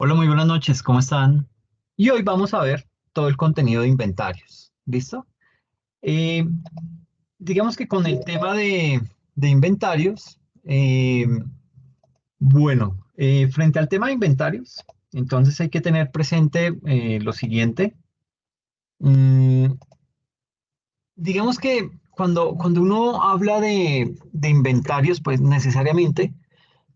Hola, muy buenas noches, ¿cómo están? Y hoy vamos a ver todo el contenido de inventarios, ¿listo? Eh, digamos que con el tema de inventarios, frente al tema de inventarios, entonces hay que tener presente lo siguiente. Mm, digamos que cuando uno habla de inventarios, pues necesariamente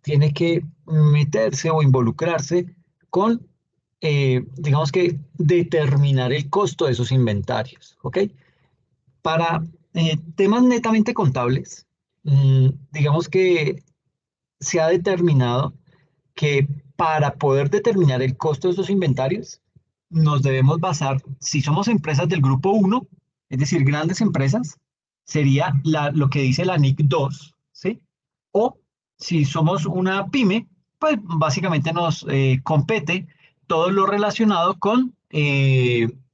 tiene que meterse o involucrarse con, digamos que, determinar el costo de esos inventarios, ¿ok? Para temas netamente contables, digamos que se ha determinado que para poder determinar el costo de esos inventarios, nos debemos basar, si somos empresas del grupo uno, es decir, grandes empresas, sería lo que dice la NIC 2, ¿sí? O si somos una pyme, pues básicamente nos compete todo lo relacionado con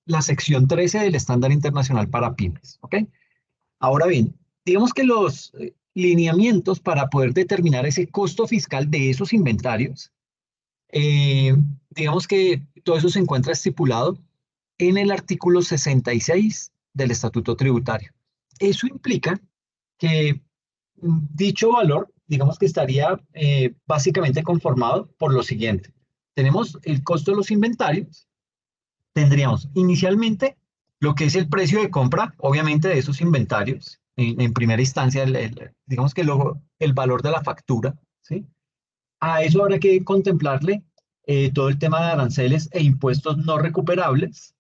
la sección 13 del estándar internacional para pymes, ¿ok? Ahora bien, digamos que los lineamientos para poder determinar ese costo fiscal de esos inventarios, eh, digamos que todo eso se encuentra estipulado en el artículo 66 del Estatuto Tributario. Eso implica que dicho valor, digamos que estaría básicamente conformado por lo siguiente. Tenemos el costo de los inventarios, tendríamos inicialmente lo que es el precio de compra, obviamente, de esos inventarios, en primera instancia, digamos que luego el valor de la factura, ¿sí? A eso habrá que contemplarle todo el tema de aranceles e impuestos no recuperables,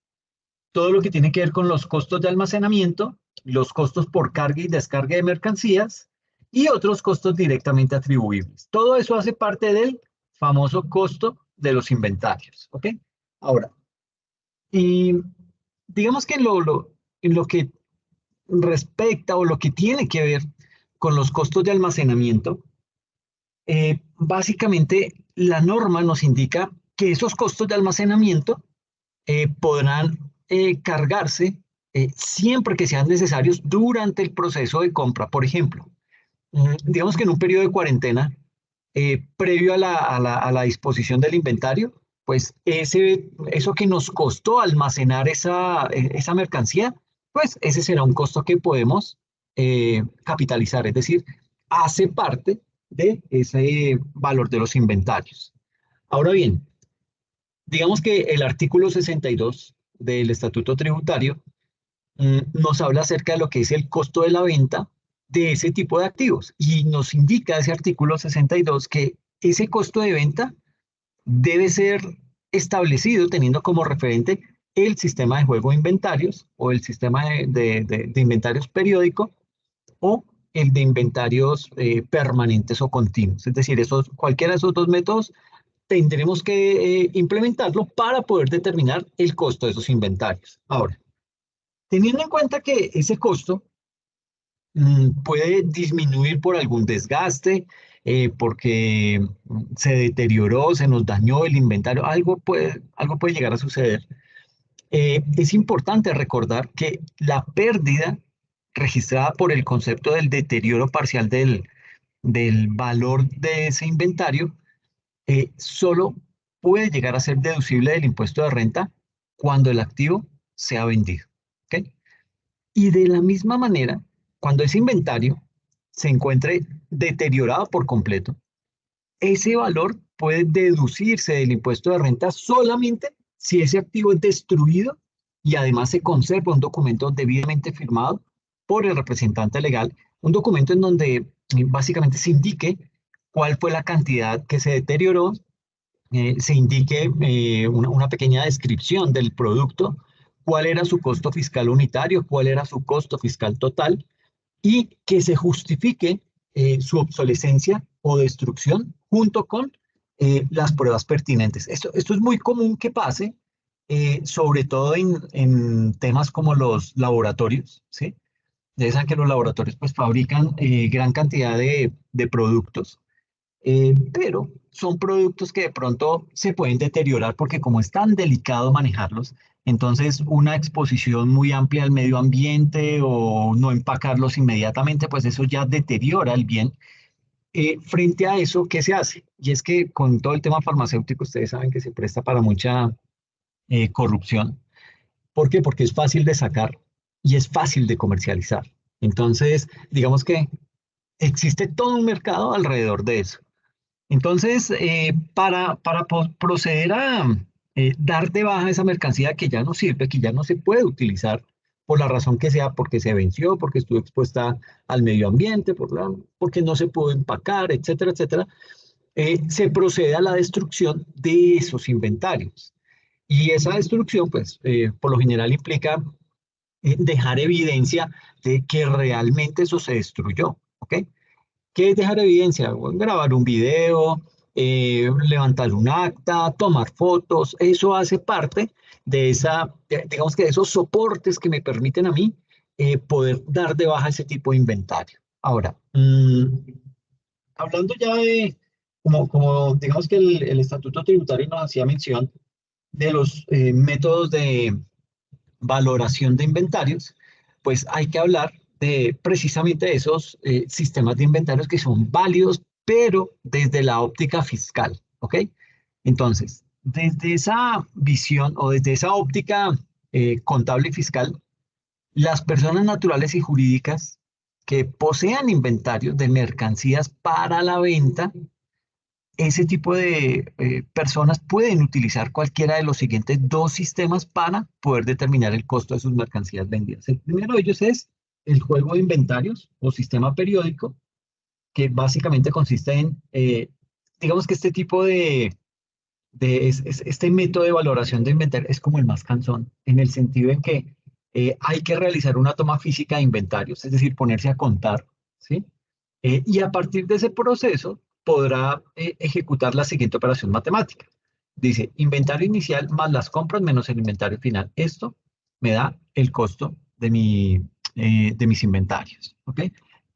todo lo que tiene que ver con los costos de almacenamiento, los costos por carga y descarga de mercancías y otros costos directamente atribuibles. Todo eso hace parte del famoso costo de los inventarios, ¿ok? Ahora, y digamos que en lo que respecta o lo que tiene que ver con los costos de almacenamiento, básicamente la norma nos indica que esos costos de almacenamiento podrán cargarse siempre que sean necesarios durante el proceso de compra. Por ejemplo, digamos que en un periodo de cuarentena, previo a la disposición del inventario, pues eso que nos costó almacenar esa mercancía, pues ese será un costo que podemos capitalizar, es decir, hace parte de ese valor de los inventarios. Ahora bien, digamos que el artículo 62 del Estatuto Tributario nos habla acerca de lo que es el costo de la venta de ese tipo de activos y nos indica ese artículo 62 que ese costo de venta debe ser establecido teniendo como referente el sistema de juego de inventarios o el sistema de inventarios periódico o el de inventarios permanentes o continuos. Es decir, cualquiera de esos dos métodos tendremos que implementarlo para poder determinar el costo de esos inventarios. Ahora, teniendo en cuenta que ese costo puede disminuir por algún desgaste, porque se deterioró, se nos dañó el inventario, algo puede llegar a suceder. Es importante recordar que la pérdida registrada por el concepto del deterioro parcial del valor de ese inventario solo puede llegar a ser deducible del impuesto de renta cuando el activo sea vendido. ¿Ok? Y de la misma manera, cuando ese inventario se encuentre deteriorado por completo, ese valor puede deducirse del impuesto de renta solamente si ese activo es destruido y además se conserva un documento debidamente firmado por el representante legal, un documento en donde básicamente se indique cuál fue la cantidad que se deterioró, se indique una pequeña descripción del producto, cuál era su costo fiscal unitario, cuál era su costo fiscal total y que se justifique su obsolescencia o destrucción junto con las pruebas pertinentes. Esto es muy común que pase, sobre todo en temas como los laboratorios, ¿sí? Ya saben que los laboratorios pues fabrican gran cantidad de productos, pero son productos que de pronto se pueden deteriorar porque como es tan delicado manejarlos, entonces una exposición muy amplia al medio ambiente o no empacarlos inmediatamente, pues eso ya deteriora el bien Frente a eso, ¿qué se hace? Y es que con todo el tema farmacéutico, ustedes saben que se presta para mucha corrupción. ¿Por qué? Porque es fácil de sacar y es fácil de comercializar. Entonces, digamos que existe todo un mercado alrededor de eso. Entonces, para proceder a dar de baja esa mercancía que ya no sirve, que ya no se puede utilizar por la razón que sea, porque se venció, porque estuvo expuesta al medio ambiente, porque no se pudo empacar, etcétera, etcétera, se procede a la destrucción de esos inventarios. Y esa destrucción, pues, por lo general implica dejar evidencia de que realmente eso se destruyó, ¿ok? ¿Qué es dejar evidencia? Bueno, grabar un video, levantar un acta, tomar fotos, eso hace parte de digamos que de esos soportes que me permiten a mí poder dar de baja ese tipo de inventario. Ahora, hablando ya de, como digamos que el Estatuto Tributario nos hacía mención de los métodos de valoración de inventarios, pues hay que hablar de precisamente esos sistemas de inventarios que son válidos, pero desde la óptica fiscal, ¿ok? Entonces, desde esa visión o desde esa óptica contable y fiscal, las personas naturales y jurídicas que posean inventarios de mercancías para la venta, ese tipo de personas pueden utilizar cualquiera de los siguientes dos sistemas para poder determinar el costo de sus mercancías vendidas. El primero de ellos es el juego de inventarios o sistema periódico, que básicamente consiste en, digamos que este tipo este método de valoración de inventario es como el más cansón, en el sentido en que hay que realizar una toma física de inventarios, es decir, ponerse a contar, ¿sí? Y a partir de ese proceso podrá ejecutar la siguiente operación matemática. Dice, inventario inicial más las compras menos el inventario final. Esto me da el costo de mis inventarios, ¿ok?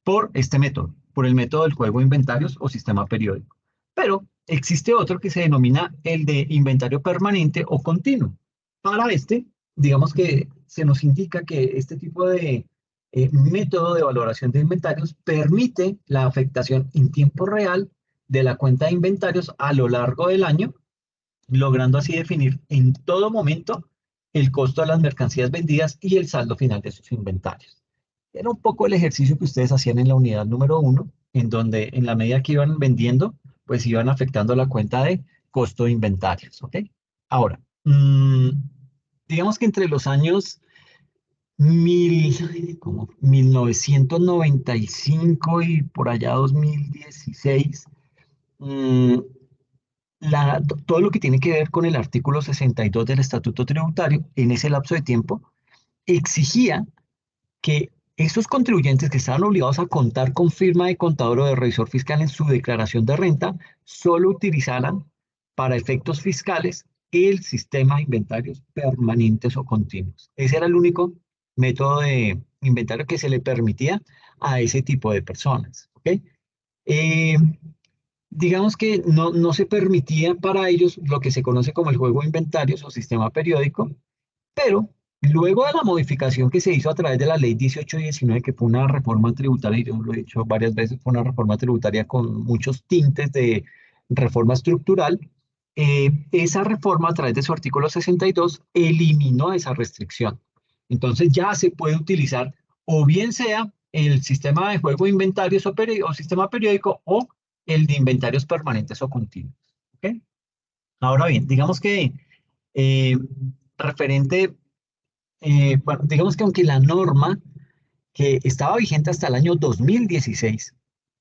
Por este método, por el método del juego de inventarios o sistema periódico. Pero existe otro que se denomina el de inventario permanente o continuo. Para este, digamos que se nos indica que este tipo de método de valoración de inventarios permite la afectación en tiempo real de la cuenta de inventarios a lo largo del año, logrando así definir en todo momento el costo de las mercancías vendidas y el saldo final de sus inventarios. Era un poco el ejercicio que ustedes hacían en la unidad número uno, en donde en la medida que iban vendiendo, pues iban afectando la cuenta de costo de inventarios, ¿ok? Ahora, digamos que entre los años como 1995 y por allá 2016, mm, todo lo que tiene que ver con el artículo 62 del Estatuto Tributario, en ese lapso de tiempo, exigía que esos contribuyentes que estaban obligados a contar con firma de contador o de revisor fiscal en su declaración de renta, solo utilizaran para efectos fiscales el sistema de inventarios permanentes o continuos. Ese era el único método de inventario que se le permitía a ese tipo de personas. ¿Ok? Eh, digamos que no se permitía para ellos lo que se conoce como el juego de inventarios o sistema periódico, pero luego de la modificación que se hizo a través de la ley 1819, que fue una reforma tributaria, y yo lo he dicho varias veces, fue una reforma tributaria con muchos tintes de reforma estructural, esa reforma a través de su artículo 62 eliminó esa restricción. Entonces ya se puede utilizar o bien sea el sistema de juego de inventarios o sistema periódico o el de inventarios permanentes o continuos. ¿Ok? Ahora bien, digamos que eh, referente bueno, digamos que aunque la norma que estaba vigente hasta el año 2016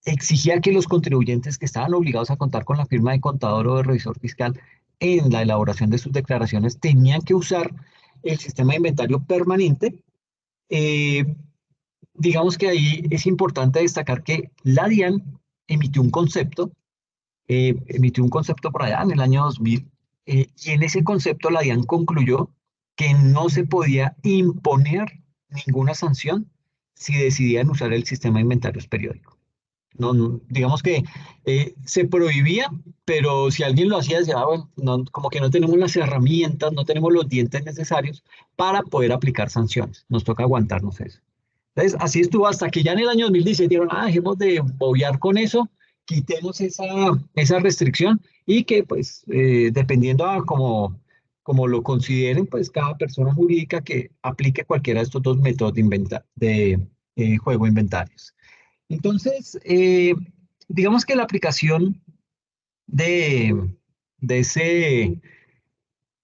exigía que los contribuyentes que estaban obligados a contar con la firma de contador o de revisor fiscal en la elaboración de sus declaraciones tenían que usar el sistema de inventario permanente, eh, digamos que ahí es importante destacar que la DIAN emitió un concepto por allá en el año 2000, y en ese concepto la DIAN concluyó que no se podía imponer ninguna sanción si decidían usar el sistema de inventarios periódico. Digamos que se prohibía, pero si alguien lo hacía, decía, bueno, como que no tenemos las herramientas, no tenemos los dientes necesarios para poder aplicar sanciones. Nos toca aguantarnos eso. Entonces, así estuvo hasta que ya en el año 2016 dijeron, dejemos de bobear con eso quitemos esa restricción y que pues dependiendo a como lo consideren, pues cada persona jurídica que aplique cualquiera de estos dos métodos de juego de inventarios. Entonces, digamos que la aplicación de, de ese,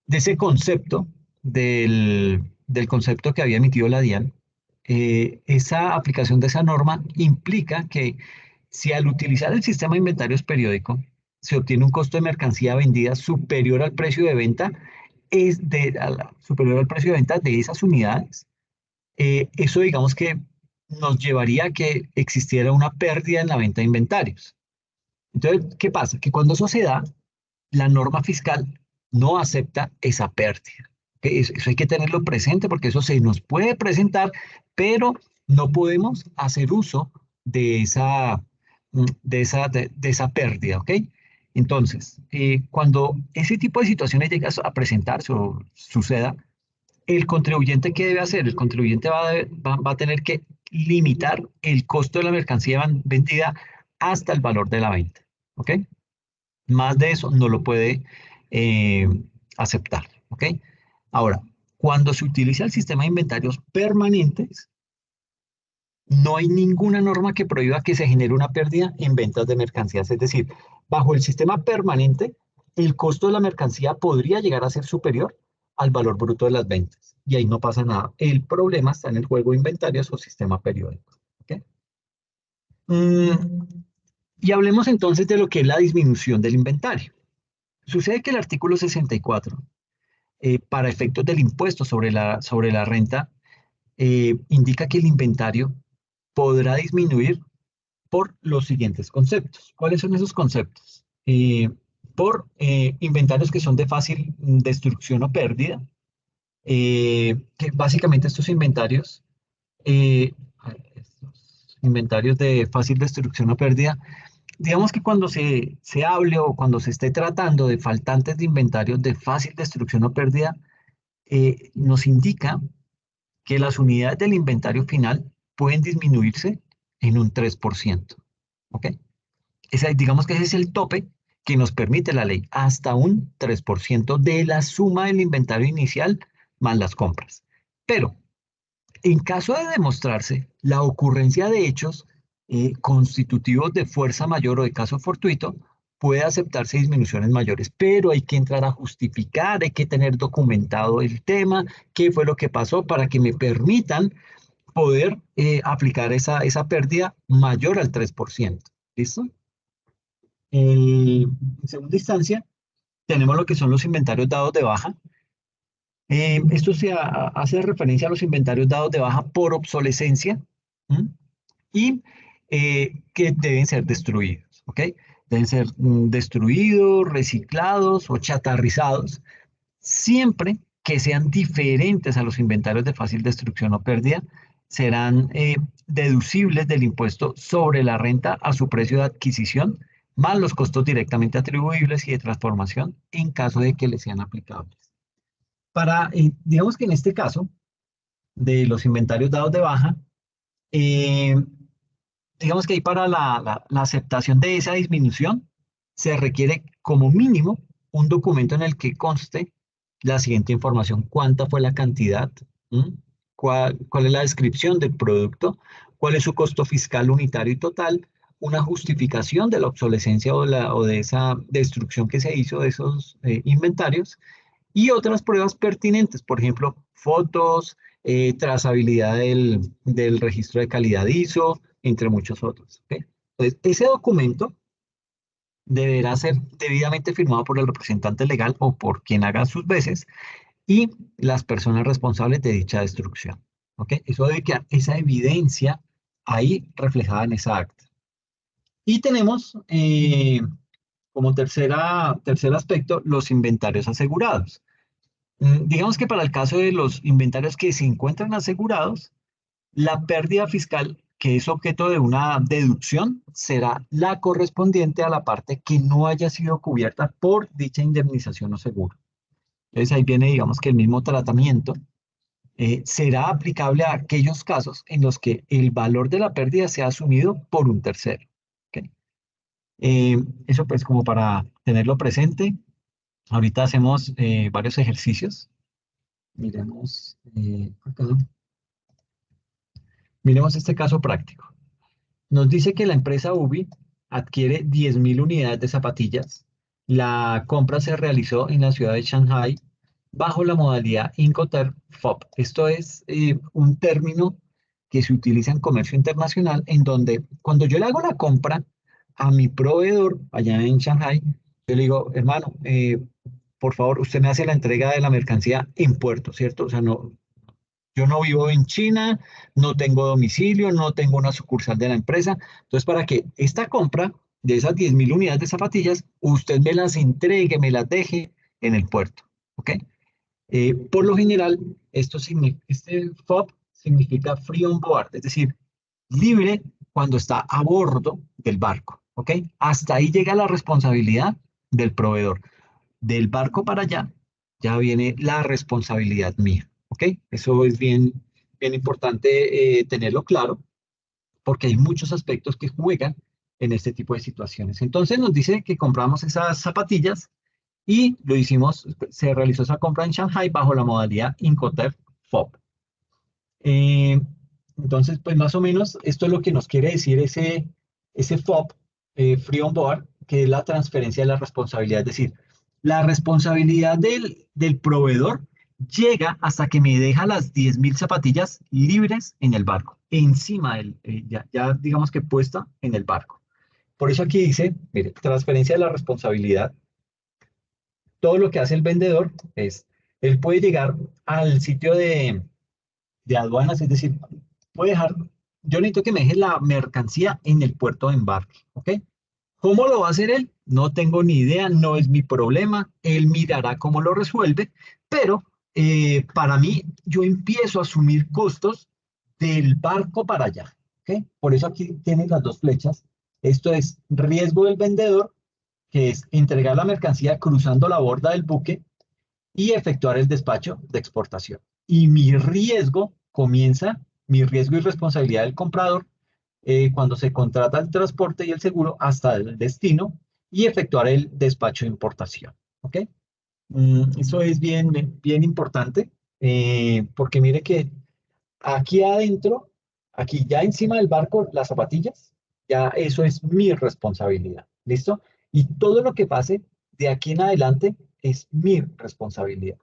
de ese concepto, del concepto que había emitido la DIAN, esa aplicación de esa norma implica que si al utilizar el sistema de inventarios periódico se obtiene un costo de mercancía vendida superior al precio de venta, superior al precio de venta de esas unidades, eso digamos que nos llevaría a que existiera una pérdida en la venta de inventarios. Entonces, ¿qué pasa? Que cuando eso se da, la norma fiscal no acepta esa pérdida. ¿Ok? Eso hay que tenerlo presente porque eso se nos puede presentar, pero no podemos hacer uso de esa pérdida. ¿Ok? Entonces, cuando ese tipo de situaciones llega a presentarse o suceda, el contribuyente, ¿qué debe hacer? El contribuyente va a tener que limitar el costo de la mercancía vendida hasta el valor de la venta. ¿Ok? Más de eso no lo puede eh, aceptar. ¿Ok? Ahora, cuando se utiliza el sistema de inventarios permanentes, no hay ninguna norma que prohíba que se genere una pérdida en ventas de mercancías. Es decir, bajo el sistema permanente, el costo de la mercancía podría llegar a ser superior al valor bruto de las ventas. Y ahí no pasa nada. El problema está en el juego de inventarios o sistema periódico. ¿Ok? Mm, y hablemos entonces de lo que es la disminución del inventario. Sucede que el artículo 64, para efectos del impuesto sobre la renta, indica que el inventario podrá disminuir por los siguientes conceptos. ¿Cuáles son esos conceptos? Por inventarios que son de fácil destrucción o pérdida, que básicamente estos inventarios de fácil destrucción o pérdida, digamos que cuando se hable o cuando se esté tratando de faltantes de inventarios de fácil destrucción o pérdida, nos indica que las unidades del inventario final pueden disminuirse en un 3%. ¿Ok? Digamos que ese es el tope que nos permite la ley, hasta un 3% de la suma del inventario inicial más las compras. Pero en caso de demostrarse la ocurrencia de hechos constitutivos de fuerza mayor o de caso fortuito, puede aceptarse disminuciones mayores, pero hay que entrar a justificar, hay que tener documentado el tema, qué fue lo que pasó para que me permitan poder aplicar esa pérdida mayor al 3%. ¿Listo? En segunda instancia, tenemos lo que son los inventarios dados de baja. Esto hace referencia a los inventarios dados de baja por obsolescencia. ¿M? Y que deben ser destruidos, ¿ok? Deben ser destruidos, reciclados o chatarrizados, siempre que sean diferentes a los inventarios de fácil destrucción o pérdida, serán deducibles del impuesto sobre la renta a su precio de adquisición, más los costos directamente atribuibles y de transformación en caso de que les sean aplicables. Digamos que en este caso, de los inventarios dados de baja, eh, digamos que ahí para la aceptación de esa disminución se requiere como mínimo un documento en el que conste la siguiente información: cuánta fue la cantidad, ¿m? Cuál es la descripción del producto, cuál es su costo fiscal unitario y total, una justificación de la obsolescencia o de esa destrucción que se hizo de esos inventarios y otras pruebas pertinentes, por ejemplo, fotos, trazabilidad del registro de calidad ISO, entre muchos otros. ¿Ok? Entonces, ese documento deberá ser debidamente firmado por el representante legal o por quien haga sus veces y las personas responsables de dicha destrucción. ¿Ok? Eso debe quedar esa evidencia ahí reflejada en esa acta. Y tenemos como tercer aspecto los inventarios asegurados. Digamos que para el caso de los inventarios que se encuentran asegurados, la pérdida fiscal que es objeto de una deducción será la correspondiente a la parte que no haya sido cubierta por dicha indemnización o seguro. Entonces ahí viene, digamos que el mismo tratamiento será aplicable a aquellos casos en los que el valor de la pérdida sea asumido por un tercero. ¿Ok? Eso pues como para tenerlo presente. Ahorita hacemos varios ejercicios. Miremos acá. Miremos este caso práctico. Nos dice que la empresa UBI adquiere 10.000 unidades de zapatillas. La compra se realizó en la ciudad de Shanghai bajo la modalidad Incoterm FOB. Esto es un término que se utiliza en comercio internacional en donde cuando yo le hago la compra a mi proveedor allá en Shanghai, yo le digo, hermano, por favor, usted me hace la entrega de la mercancía en puerto, ¿cierto? O sea, no, yo no vivo en China, no tengo domicilio, no tengo una sucursal de la empresa. Entonces, para que esta compra de esas 10.000 unidades de zapatillas, usted me las entregue, me las deje en el puerto. ¿Ok? Por lo general, este FOB significa free on board, es decir, libre cuando está a bordo del barco. ¿Ok? Hasta ahí llega la responsabilidad del proveedor. Del barco para allá, ya viene la responsabilidad mía. ¿Ok? Eso es bien, bien importante tenerlo claro, porque hay muchos aspectos que juegan en este tipo de situaciones. Entonces nos dice que compramos esas zapatillas y lo hicimos, se realizó esa compra en Shanghai bajo la modalidad Incoterm FOB. Eh, entonces, pues más o menos esto es lo que nos quiere decir ese FOB, Free On Board, que es la transferencia de la responsabilidad. Es decir, la responsabilidad del proveedor llega hasta que me deja las 10.000 zapatillas libres en el barco, encima ya digamos que puesta en el barco. Por eso aquí dice, mire, transferencia de la responsabilidad. Todo lo que hace el vendedor es, él puede llegar al sitio de aduanas, es decir, puede dejar, yo necesito que me deje la mercancía en el puerto de embarque, ¿ok? ¿Cómo lo va a hacer él? No tengo ni idea, no es mi problema, él mirará cómo lo resuelve, pero para mí yo empiezo a asumir costos del barco para allá, ¿ok? Por eso aquí tienen las dos flechas. Esto es riesgo del vendedor, que es entregar la mercancía cruzando la borda del buque y efectuar el despacho de exportación. Y mi riesgo y responsabilidad del comprador, cuando se contrata el transporte y el seguro hasta el destino y efectuar el despacho de importación. ¿Ok? Eso es bien, bien importante, porque mire que aquí adentro, aquí ya encima del barco, las zapatillas, ya eso es mi responsabilidad. ¿Listo? Y todo lo que pase de aquí en adelante es mi responsabilidad.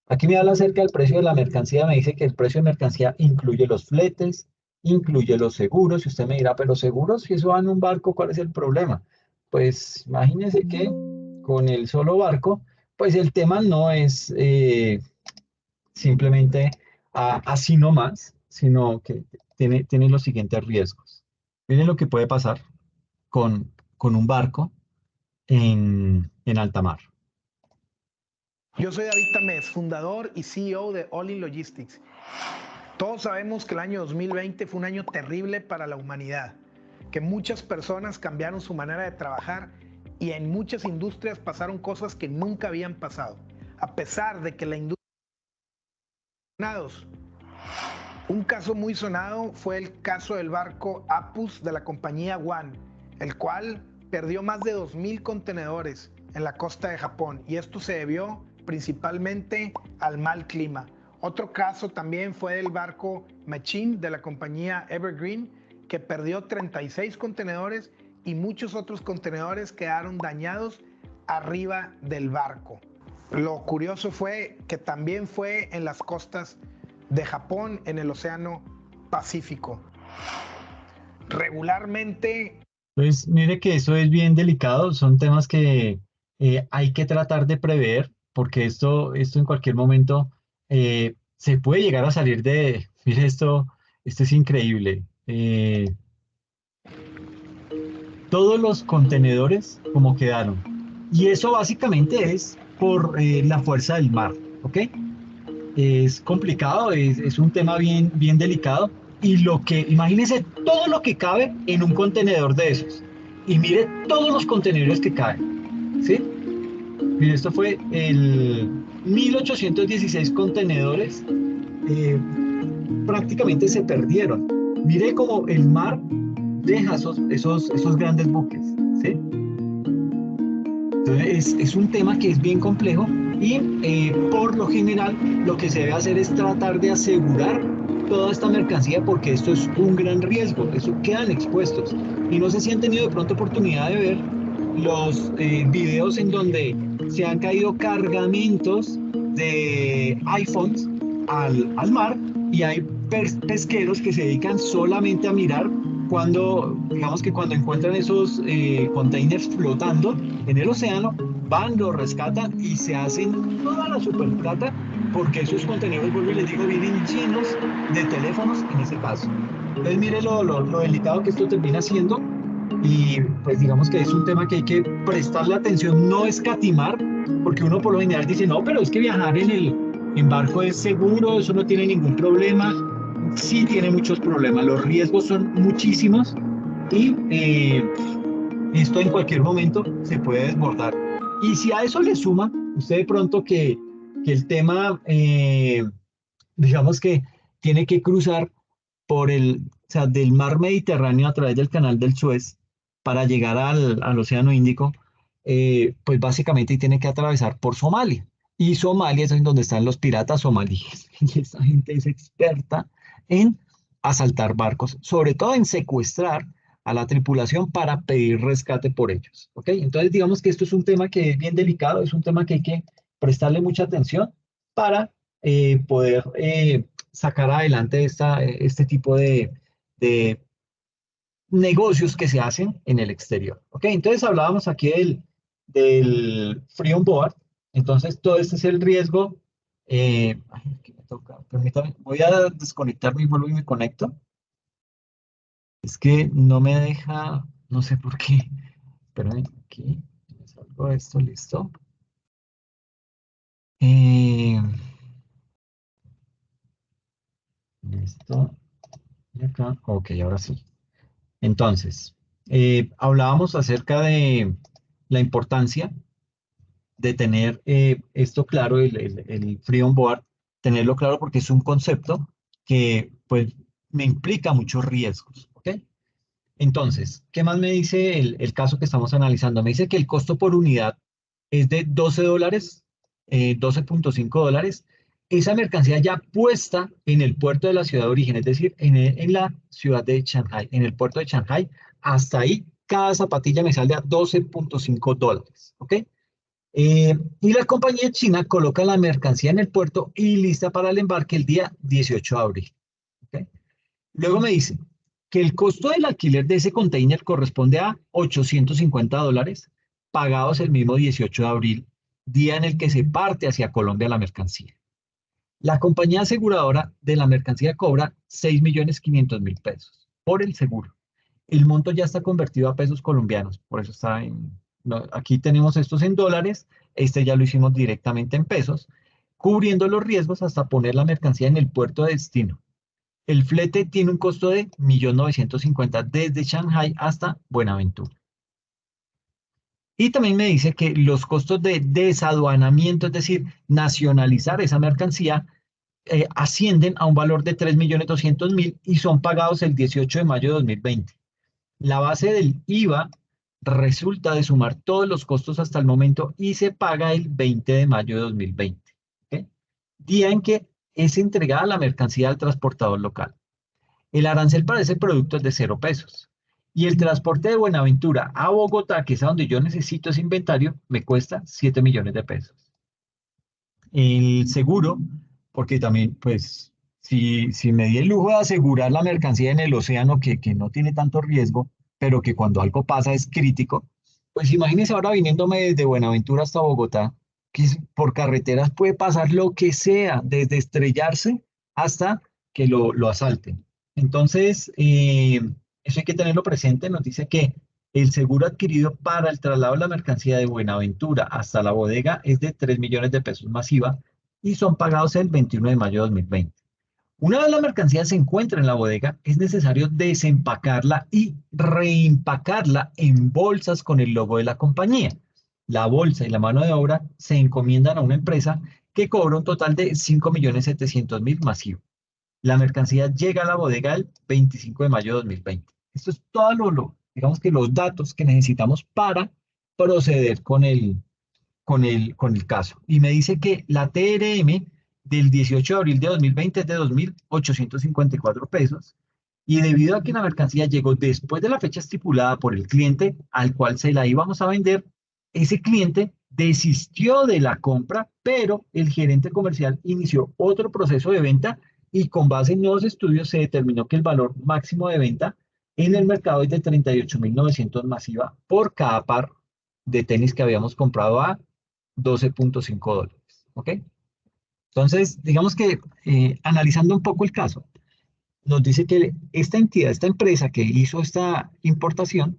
Aquí me habla acerca del precio de la mercancía, me dice que el precio de mercancía incluye los fletes, incluye los seguros, y usted me dirá, pero seguros, si eso va en un barco, ¿cuál es el problema? Pues imagínese que con el solo barco, pues el tema no es simplemente así nomás, sino que tiene los siguientes riesgos. Miren lo que puede pasar con un barco en alta mar. Yo soy David Tamés, fundador y CEO de All In Logistics. Todos sabemos que el año 2020 fue un año terrible para la humanidad, que muchas personas cambiaron su manera de trabajar y en muchas industrias pasaron cosas que nunca habían pasado, a pesar de que la industria... Un caso muy sonado fue el caso del barco Apus de la compañía One, el cual perdió más de 2.000 contenedores en la costa de Japón, y esto se debió principalmente al mal clima. Otro caso también fue el barco Machine de la compañía Evergreen, que perdió 36 contenedores y muchos otros contenedores quedaron dañados arriba del barco. Lo curioso fue que también fue en las costas de Japón, en el Océano Pacífico. Regularmente... Pues mire que eso es bien delicado, son temas que hay que tratar de prever, porque esto en cualquier momento se puede llegar a salir mire esto es increíble. Todos los contenedores como quedaron. Y eso básicamente es por la fuerza del mar, ¿ok? Es complicado, es un tema bien, bien delicado. Y imagínense todo lo que cabe en un contenedor de esos. Y mire todos los contenedores que caben, ¿sí? Mire, esto fue el 1816 contenedores, eh, prácticamente se perdieron. Mire cómo el mar deja esos grandes buques, ¿sí? Entonces es un tema que es bien complejo y por lo general lo que se debe hacer es tratar de asegurar toda esta mercancía porque esto es un gran riesgo, eso quedan expuestos. Y no sé si han tenido de pronto oportunidad de ver los videos en donde se han caído cargamentos de iPhones al mar y hay pesqueros que se dedican solamente a mirar cuando, digamos que cuando encuentran esos containers flotando en el océano, van, lo rescatan y se hacen toda la superplata porque esos contenedores, vuelvo y les digo, vienen llenos de teléfonos en ese caso. Entonces, mire lo delicado que esto termina siendo y pues digamos que es un tema que hay que prestarle atención, no escatimar, porque uno por lo general dice, no, pero es que viajar en barco es seguro, eso no tiene ningún problema. Sí tiene muchos problemas, los riesgos son muchísimos y esto en cualquier momento se puede desbordar. Y si a eso le suma, usted de pronto que el tema, digamos que tiene que cruzar o sea, del mar Mediterráneo a través del canal del Suez para llegar al Océano Índico, pues básicamente tiene que atravesar por Somalia. Y Somalia es en donde están los piratas somalíes. Y esa gente es experta en asaltar barcos, sobre todo en secuestrar a la tripulación para pedir rescate por ellos. ¿Ok? Entonces, digamos que esto es un tema que es bien delicado, es un tema que hay que prestarle mucha atención para poder sacar adelante este tipo de negocios que se hacen en el exterior. ¿Ok? Entonces, hablábamos aquí del free on board. Entonces, todo este es el riesgo. Ay, aquí me toca, permítame, voy a desconectarme y vuelvo y me conecto. Es que no me deja, no sé por qué. Espérame, aquí, me salgo de esto, listo. Eh, listo. Y acá, ok, ahora sí. Entonces, hablábamos acerca de la importancia de tener esto claro, el free on board, tenerlo claro porque es un concepto que pues me implica muchos riesgos, ¿ok? Entonces, ¿qué más me dice el caso que estamos analizando? Me dice que el costo por unidad es de $12, 12.5 dólares. Esa mercancía ya puesta en el puerto de la ciudad de origen, es decir, en la ciudad de Shanghai, en el puerto de Shanghai, hasta ahí cada zapatilla me sale a $12.5, ¿ok? Y la compañía china coloca la mercancía en el puerto y lista para el embarque el día 18 de abril, ¿ok? Luego me dice que el costo del alquiler de ese container corresponde a $850, pagados el mismo 18 de abril, día en el que se parte hacia Colombia la mercancía. La compañía aseguradora de la mercancía cobra 6.500.000 pesos por el seguro. El monto ya está convertido a pesos colombianos, por eso está en... no, aquí tenemos estos en dólares, este ya lo hicimos directamente en pesos, cubriendo los riesgos hasta poner la mercancía en el puerto de destino. El flete tiene un costo de 1.950.000 desde Shanghai hasta Buenaventura. Y también me dice que los costos de desaduanamiento, es decir, nacionalizar esa mercancía, ascienden a un valor de 3.200.000 y son pagados el 18 de mayo de 2020. La base del IVA resulta de sumar todos los costos hasta el momento y se paga el 20 de mayo de 2020. ¿Ok? Día en que es entregada la mercancía al transportador local. El arancel para ese producto es de 0 pesos. Y el transporte de Buenaventura a Bogotá, que es a donde yo necesito ese inventario, me cuesta 7 millones de pesos. El seguro, porque también, pues, si me di el lujo de asegurar la mercancía en el océano, que no tiene tanto riesgo, pero que cuando algo pasa es crítico, pues imagínense ahora viniéndome desde Buenaventura hasta Bogotá, que por carreteras puede pasar lo que sea, desde estrellarse hasta que lo asalten. Entonces, eso hay que tenerlo presente. Nos dice que el seguro adquirido para el traslado de la mercancía de Buenaventura hasta la bodega es de 3 millones de pesos masiva y son pagados el 21 de mayo de 2020. Una vez la mercancía se encuentra en la bodega, es necesario desempacarla y reempacarla en bolsas con el logo de la compañía. La bolsa y la mano de obra se encomiendan a una empresa que cobra un total de 5.700.000 masivo. La mercancía llega a la bodega el 25 de mayo de 2020. Esto es todo digamos que los datos que necesitamos para proceder con el caso. Y me dice que la TRM del 18 de abril de 2020 es de 2.854 pesos. Y debido a que la mercancía llegó después de la fecha estipulada por el cliente al cual se la íbamos a vender, ese cliente desistió de la compra, pero el gerente comercial inició otro proceso de venta y con base en nuevos estudios se determinó que el valor máximo de venta en el mercado es de 38.900 masiva por cada par de tenis que habíamos comprado a $12.5. ¿Ok? Entonces, digamos que analizando un poco el caso, nos dice que esta entidad, esta empresa que hizo esta importación,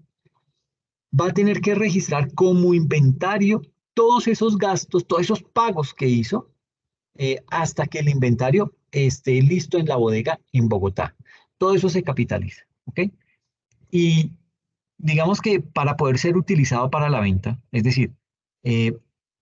va a tener que registrar como inventario todos esos gastos, todos esos pagos que hizo hasta que el inventario esté listo en la bodega en Bogotá. Todo eso se capitaliza, ¿ok? Y digamos que para poder ser utilizado para la venta, es decir, eh,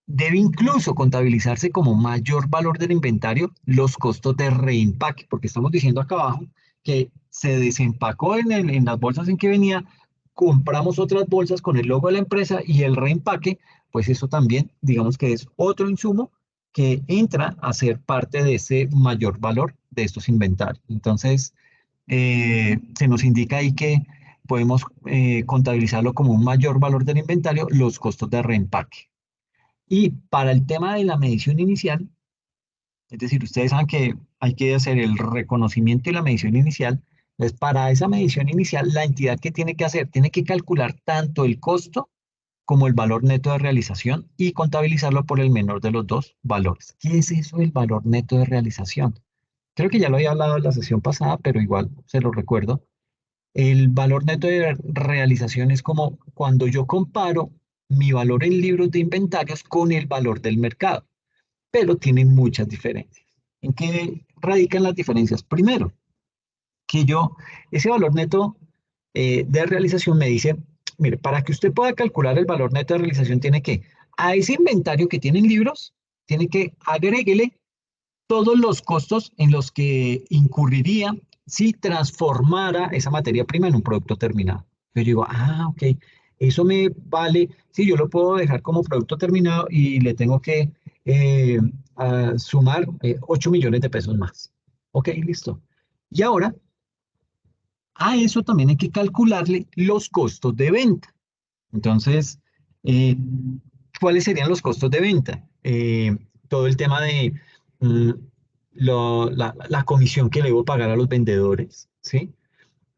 debe incluso contabilizarse como mayor valor del inventario los costos de reempaque, porque estamos diciendo acá abajo que se desempacó en las bolsas en que venía, compramos otras bolsas con el logo de la empresa y el reempaque, pues eso también, digamos que es otro insumo que entra a ser parte de ese mayor valor de estos inventarios. Entonces, se nos indica ahí que podemos contabilizarlo como un mayor valor del inventario, los costos de reempaque. Y para el tema de la medición inicial, es decir, ustedes saben que hay que hacer el reconocimiento y la medición inicial. Entonces, para esa medición inicial, la entidad que tiene que hacer, tiene que calcular tanto el costo como el valor neto de realización y contabilizarlo por el menor de los dos valores. ¿Qué es eso del valor neto de realización? Creo que ya lo había hablado en la sesión pasada, pero igual se lo recuerdo. El valor neto de realización es como cuando yo comparo mi valor en libros de inventarios con el valor del mercado, pero tienen muchas diferencias. ¿En qué radican las diferencias? Primero, que ese valor neto de realización me dice, mire, para que usted pueda calcular el valor neto de realización, tiene que, a ese inventario que tienen libros, tiene que agreguele todos los costos en los que incurriría si transformara esa materia prima en un producto terminado. Yo digo, ok, eso me vale, sí, yo lo puedo dejar como producto terminado y le tengo que sumar 8 millones de pesos más. Ok, listo. Y ahora, a eso también hay que calcularle los costos de venta. Entonces, eh, ¿cuáles serían los costos de venta? Todo el tema de mm, la comisión que le debo pagar a los vendedores, ¿sí?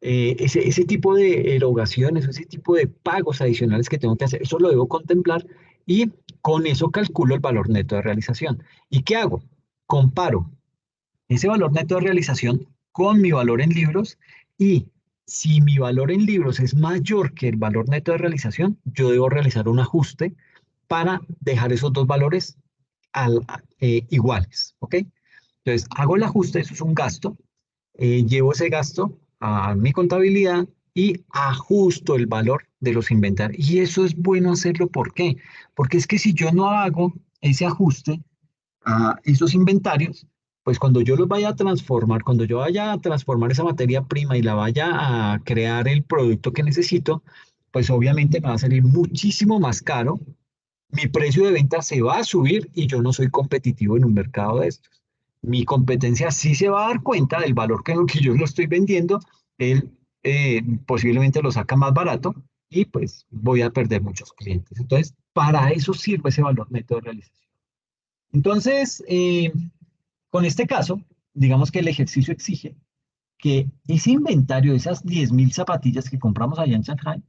Ese tipo de erogaciones, ese tipo de pagos adicionales que tengo que hacer, eso lo debo contemplar y con eso calculo el valor neto de realización. ¿Y qué hago? Comparo ese valor neto de realización con mi valor en libros y si mi valor en libros es mayor que el valor neto de realización, yo debo realizar un ajuste para dejar esos dos valores iguales, ¿ok? Entonces, hago el ajuste, eso es un gasto, llevo ese gasto a mi contabilidad y ajusto el valor de los inventarios. Y eso es bueno hacerlo, ¿por qué? Porque es que si yo no hago ese ajuste, a esos inventarios, pues cuando yo los vaya a transformar, cuando yo vaya a transformar esa materia prima y la vaya a crear el producto que necesito, pues obviamente me va a salir muchísimo más caro, mi precio de venta se va a subir y yo no soy competitivo en un mercado de estos. Mi competencia sí se va a dar cuenta del valor que, lo que yo lo estoy vendiendo, él posiblemente lo saca más barato y pues voy a perder muchos clientes. Entonces, para eso sirve ese valor neto de realización. Entonces, con este caso, digamos que el ejercicio exige que ese inventario, esas 10.000 zapatillas que compramos allá en Shanghai,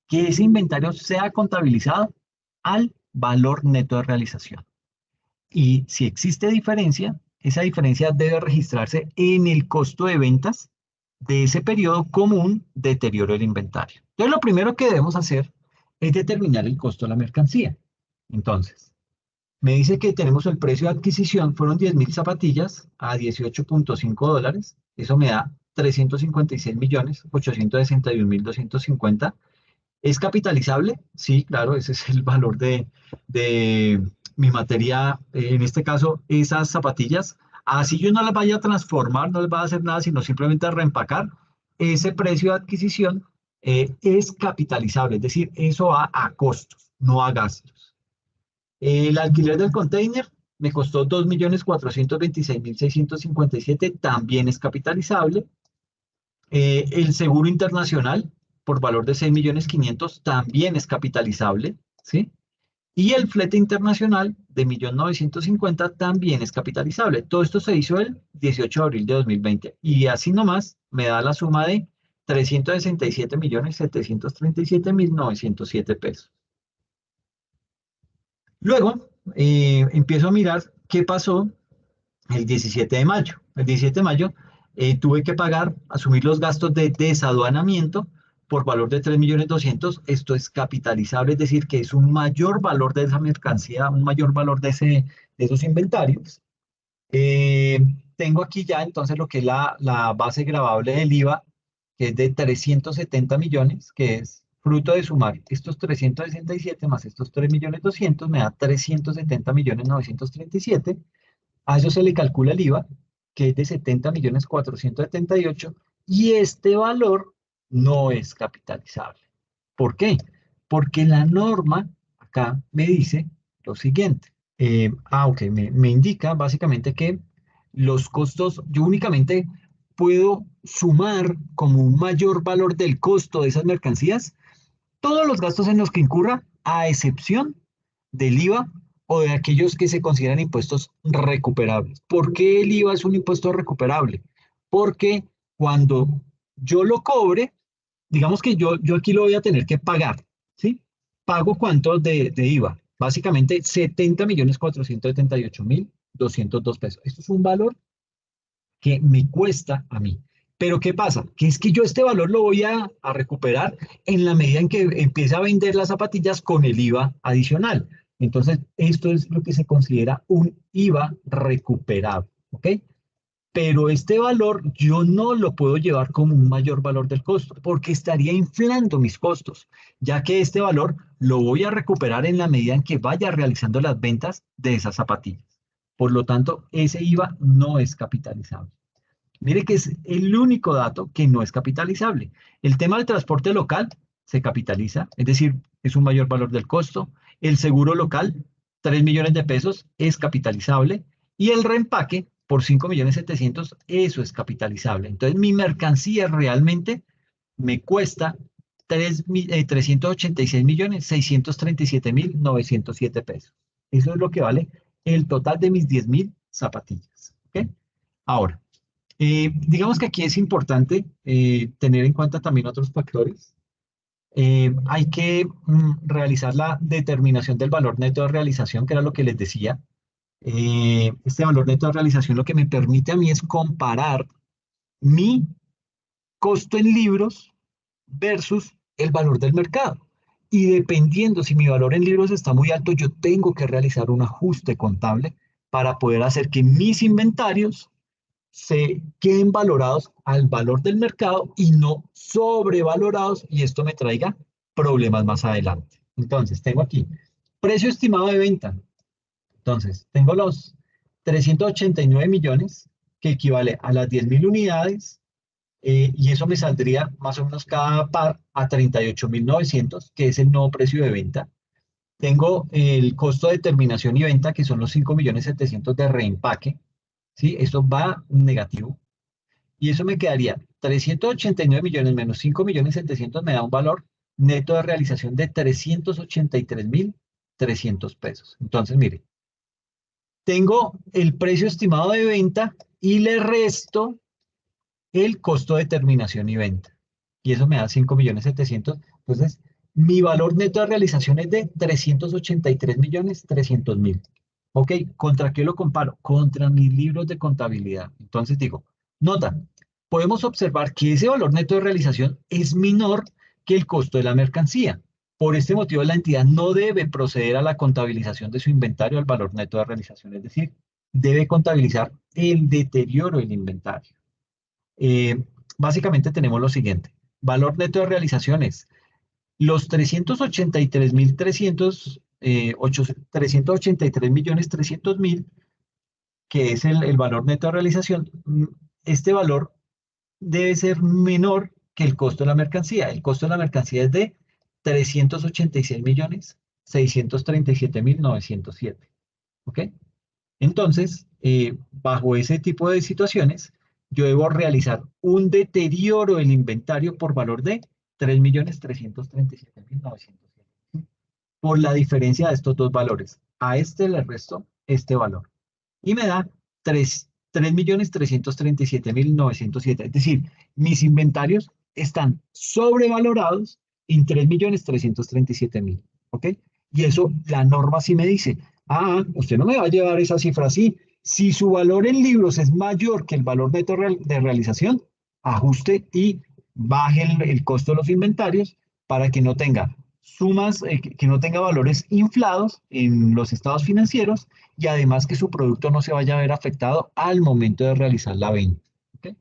que ese inventario sea contabilizado al valor neto de realización. Y si existe diferencia, esa diferencia debe registrarse en el costo de ventas de ese periodo como un deterioro del inventario. Entonces, lo primero que debemos hacer es determinar el costo de la mercancía. Entonces, me dice que tenemos el precio de adquisición, fueron 10.000 zapatillas a $18.5. Eso me da 356.861.250. ¿Es capitalizable? Sí, claro, ese es el valor de mi materia, en este caso, esas zapatillas. Así yo no las vaya a transformar, no les va a hacer nada, sino simplemente a reempacar. Ese precio de adquisición es capitalizable, es decir, eso va a costos. no a gastos. El alquiler del container me costó 2.426.657, también es capitalizable. El seguro internacional por valor de 6.500.000 también es capitalizable, ¿sí? Y el flete internacional de 1.950.000 también es capitalizable. Todo esto se hizo el 18 de abril de 2020 y así nomás me da la suma de 367.737.907 pesos. Luego empiezo a mirar qué pasó el 17 de mayo. El 17 de mayo tuve que pagar, asumir los gastos de desaduanamiento por valor de 3.200.000. Esto es capitalizable, es decir, que es un mayor valor de esa mercancía, un mayor valor de esos inventarios. Eh, Tengo aquí ya entonces lo que es la base gravable del IVA, que es de 370 millones, que es fruto de sumar estos 367 más estos 3.200.000, me da 370.937.000. A eso se le calcula el IVA, que es de 70.478.000, y este valor no es capitalizable. ¿Por qué? Porque la norma acá me dice lo siguiente. Ok, me indica básicamente que los costos, yo únicamente puedo sumar como un mayor valor del costo de esas mercancías todos los gastos en los que incurra, a excepción del IVA o de aquellos que se consideran impuestos recuperables. ¿Por qué el IVA es un impuesto recuperable? Porque cuando yo lo cobre, digamos que yo aquí lo voy a tener que pagar, ¿sí? ¿Pago cuánto de IVA? Básicamente 70.478.202 pesos. Esto es un valor que me cuesta a mí. Pero ¿qué pasa? Que es que yo este valor lo voy a recuperar en la medida en que empiece a vender las zapatillas con el IVA adicional. Entonces, esto es lo que se considera un IVA recuperable, ¿ok? Pero este valor yo no lo puedo llevar como un mayor valor del costo, porque estaría inflando mis costos, ya que este valor lo voy a recuperar en la medida en que vaya realizando las ventas de esas zapatillas. Por lo tanto, ese IVA no es capitalizable. Mire que es el único dato que no es capitalizable. El tema del transporte local se capitaliza, es decir, es un mayor valor del costo. El seguro local, 3 millones de pesos, es capitalizable. Y el reempaque, por 5.700.000, eso es capitalizable. Entonces, mi mercancía realmente me cuesta 386.637.907 pesos. Eso es lo que vale el total de mis 10.000 zapatillas. ¿Ok? Ahora, digamos que aquí es importante tener en cuenta también otros factores. Hay que realizar la determinación del valor neto de realización, que era lo que les decía. Este valor neto de realización lo que me permite a mí es comparar mi costo en libros versus el valor del mercado. Y dependiendo si mi valor en libros está muy alto, yo tengo que realizar un ajuste contable para poder hacer que mis inventarios se queden valorados al valor del mercado y no sobrevalorados, y esto me traiga problemas más adelante. Entonces, tengo aquí precio estimado de venta. Entonces, tengo los 389 millones, que equivale a las 10.000 unidades, y eso me saldría más o menos cada par a 38.900, que es el nuevo precio de venta. Tengo el costo de terminación y venta, que son los 5.700.000 de reempaque, ¿sí? Esto va negativo. Y eso me quedaría 389 millones menos 5.700.000, me da un valor neto de realización de 383.300 pesos. Entonces, mire, tengo el precio estimado de venta y le resto el costo de terminación y venta. Y eso me da 5.700.000. Entonces, mi valor neto de realización es de 383.300.000. ¿Ok? ¿Contra qué lo comparo? Contra mis libros de contabilidad. Entonces digo, nota, podemos observar que ese valor neto de realización es menor que el costo de la mercancía. Por este motivo, la entidad no debe proceder a la contabilización de su inventario al valor neto de realización, es decir, debe contabilizar el deterioro del inventario. Eh, Básicamente tenemos lo siguiente. Valor neto de realizaciones. Los 383.300, 383.300.000, que es el valor neto de realización, este valor debe ser menor que el costo de la mercancía. El costo de la mercancía es de 637.907. ¿Ok? Entonces, bajo ese tipo de situaciones, yo debo realizar un deterioro del inventario por valor de 3.337.907 por la diferencia de estos dos valores. A este le resto este valor y me da 3.337.907. Es decir, mis inventarios están sobrevalorados en 3.337.000. ¿Ok? Y eso la norma sí me dice, usted no me va a llevar esa cifra así. Si su valor en libros es mayor que el valor neto de realización, ajuste y baje el costo de los inventarios para que no tenga sumas, que no tenga valores inflados en los estados financieros y además que su producto no se vaya a ver afectado al momento de realizar la venta. ¿Ok?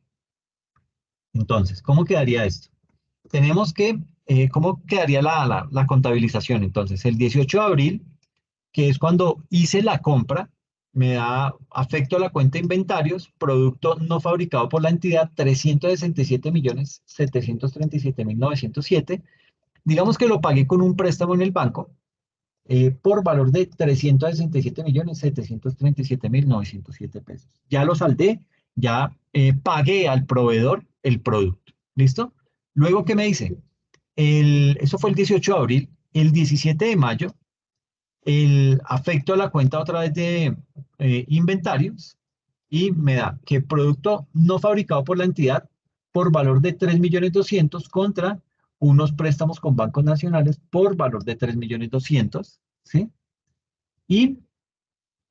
Entonces, ¿cómo quedaría esto? Tenemos que, ¿cómo quedaría la contabilización? Entonces, el 18 de abril, que es cuando hice la compra, me da afecto a la cuenta de inventarios, producto no fabricado por la entidad, 367.737.907. Digamos que lo pagué con un préstamo en el banco por valor de 367.737.907 pesos. Ya lo saldé, ya pagué al proveedor el producto. ¿Listo? Luego, ¿qué me dice? Eso fue el 18 de abril. El 17 de mayo, el afecto a la cuenta otra vez de inventarios y me da que producto no fabricado por la entidad por valor de 3.200.000 contra unos préstamos con bancos nacionales por valor de 3.200.000, ¿sí? Y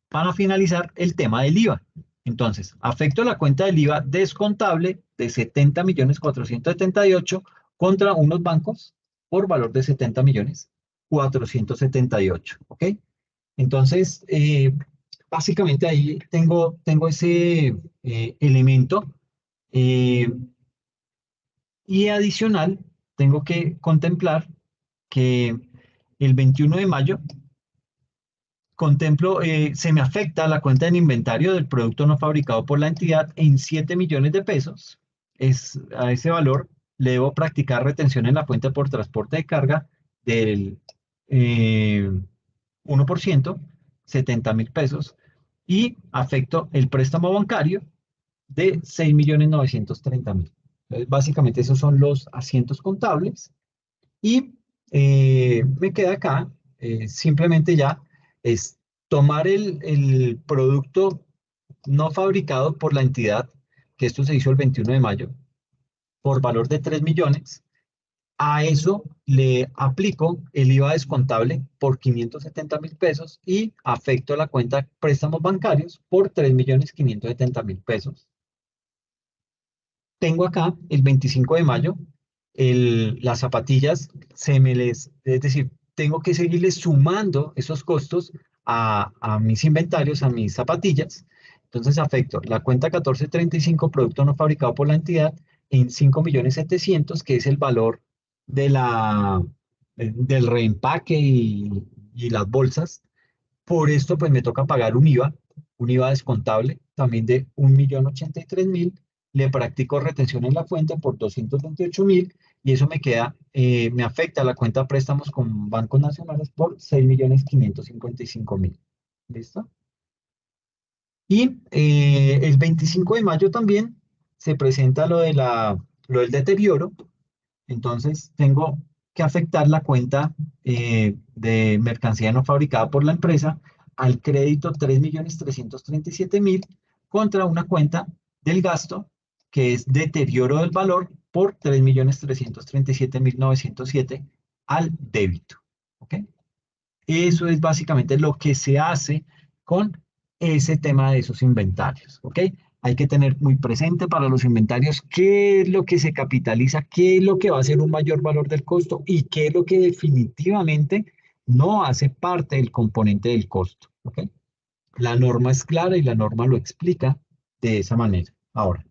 para finalizar, el tema del IVA. Entonces, afecto a la cuenta del IVA descontable de 70.478.000 contra unos bancos por valor de 70.478.000. ¿Ok? Entonces, básicamente ahí tengo ese elemento. eh, y adicional, tengo que contemplar que el 21 de mayo se me afecta la cuenta de inventario del producto no fabricado por la entidad en 7 millones de pesos. A ese valor le debo practicar retención en la cuenta por transporte de carga del 1%, 70.000 pesos, y afecto el préstamo bancario de 6.930.000. Entonces, básicamente esos son los asientos contables y me queda acá simplemente ya es tomar el producto no fabricado por la entidad, que esto se hizo el 21 de mayo, por valor de 3 millones. A eso le aplico el IVA descontable por 570.000 pesos y afecto la cuenta préstamos bancarios por 3.570.000 pesos. Tengo acá el 25 de mayo, las zapatillas es decir, tengo que seguirles sumando esos costos a mis inventarios, a mis zapatillas. Entonces afecto la cuenta 1435, producto no fabricado por la entidad, en 5.700.000, que es el valor del reempaque y las bolsas. Por esto, pues me toca pagar un IVA descontable también de 1.083.000. Le practico retención en la cuenta por 228.000 y eso me afecta a la cuenta de préstamos con bancos nacionales por 6.555.000. ¿Listo? Y el 25 de mayo también se presenta lo del deterioro. Entonces tengo que afectar la cuenta de mercancía no fabricada por la empresa al crédito 3.337.000 contra una cuenta del gasto que es deterioro del valor por 3.337.907 al débito. ¿Ok? Eso es básicamente lo que se hace con ese tema de esos inventarios. ¿Ok? Hay que tener muy presente para los inventarios qué es lo que se capitaliza, qué es lo que va a ser un mayor valor del costo y qué es lo que definitivamente no hace parte del componente del costo. ¿Ok? La norma es clara y la norma lo explica de esa manera. Ahora,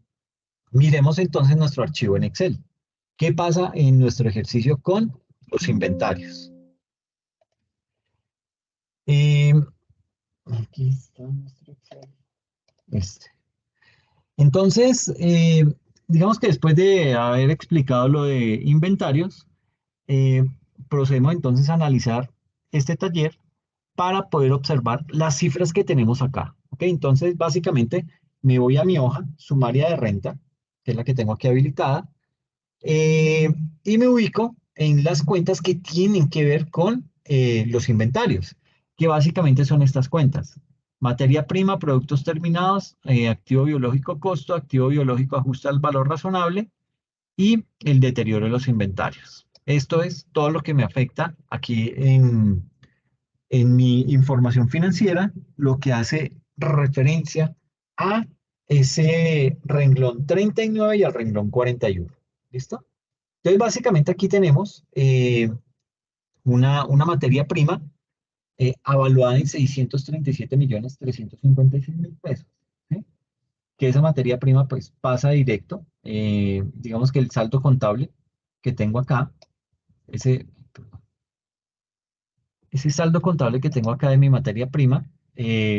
miremos entonces nuestro archivo en Excel. ¿Qué pasa en nuestro ejercicio con los inventarios? Eh, Aquí está nuestro Excel. Este. Entonces, digamos que después de haber explicado lo de inventarios, procedemos entonces a analizar este taller para poder observar las cifras que tenemos acá. ¿Ok? Entonces, básicamente, me voy a mi hoja sumaria de renta, que es la que tengo aquí habilitada, eh, y me ubico en las cuentas que tienen que ver con los inventarios, que básicamente son estas cuentas. Materia prima, productos terminados, activo biológico costo, activo biológico ajuste al valor razonable y el deterioro de los inventarios. Esto es todo lo que me afecta aquí en mi información financiera, lo que hace referencia a ese renglón 39 y al renglón 41. ¿Listo? Entonces, básicamente aquí tenemos una materia prima avaluada en 637.356.000 pesos. ¿Sí? Que esa materia prima pues pasa directo, digamos que el saldo contable que tengo acá, ese, ese saldo contable que tengo acá de mi materia prima,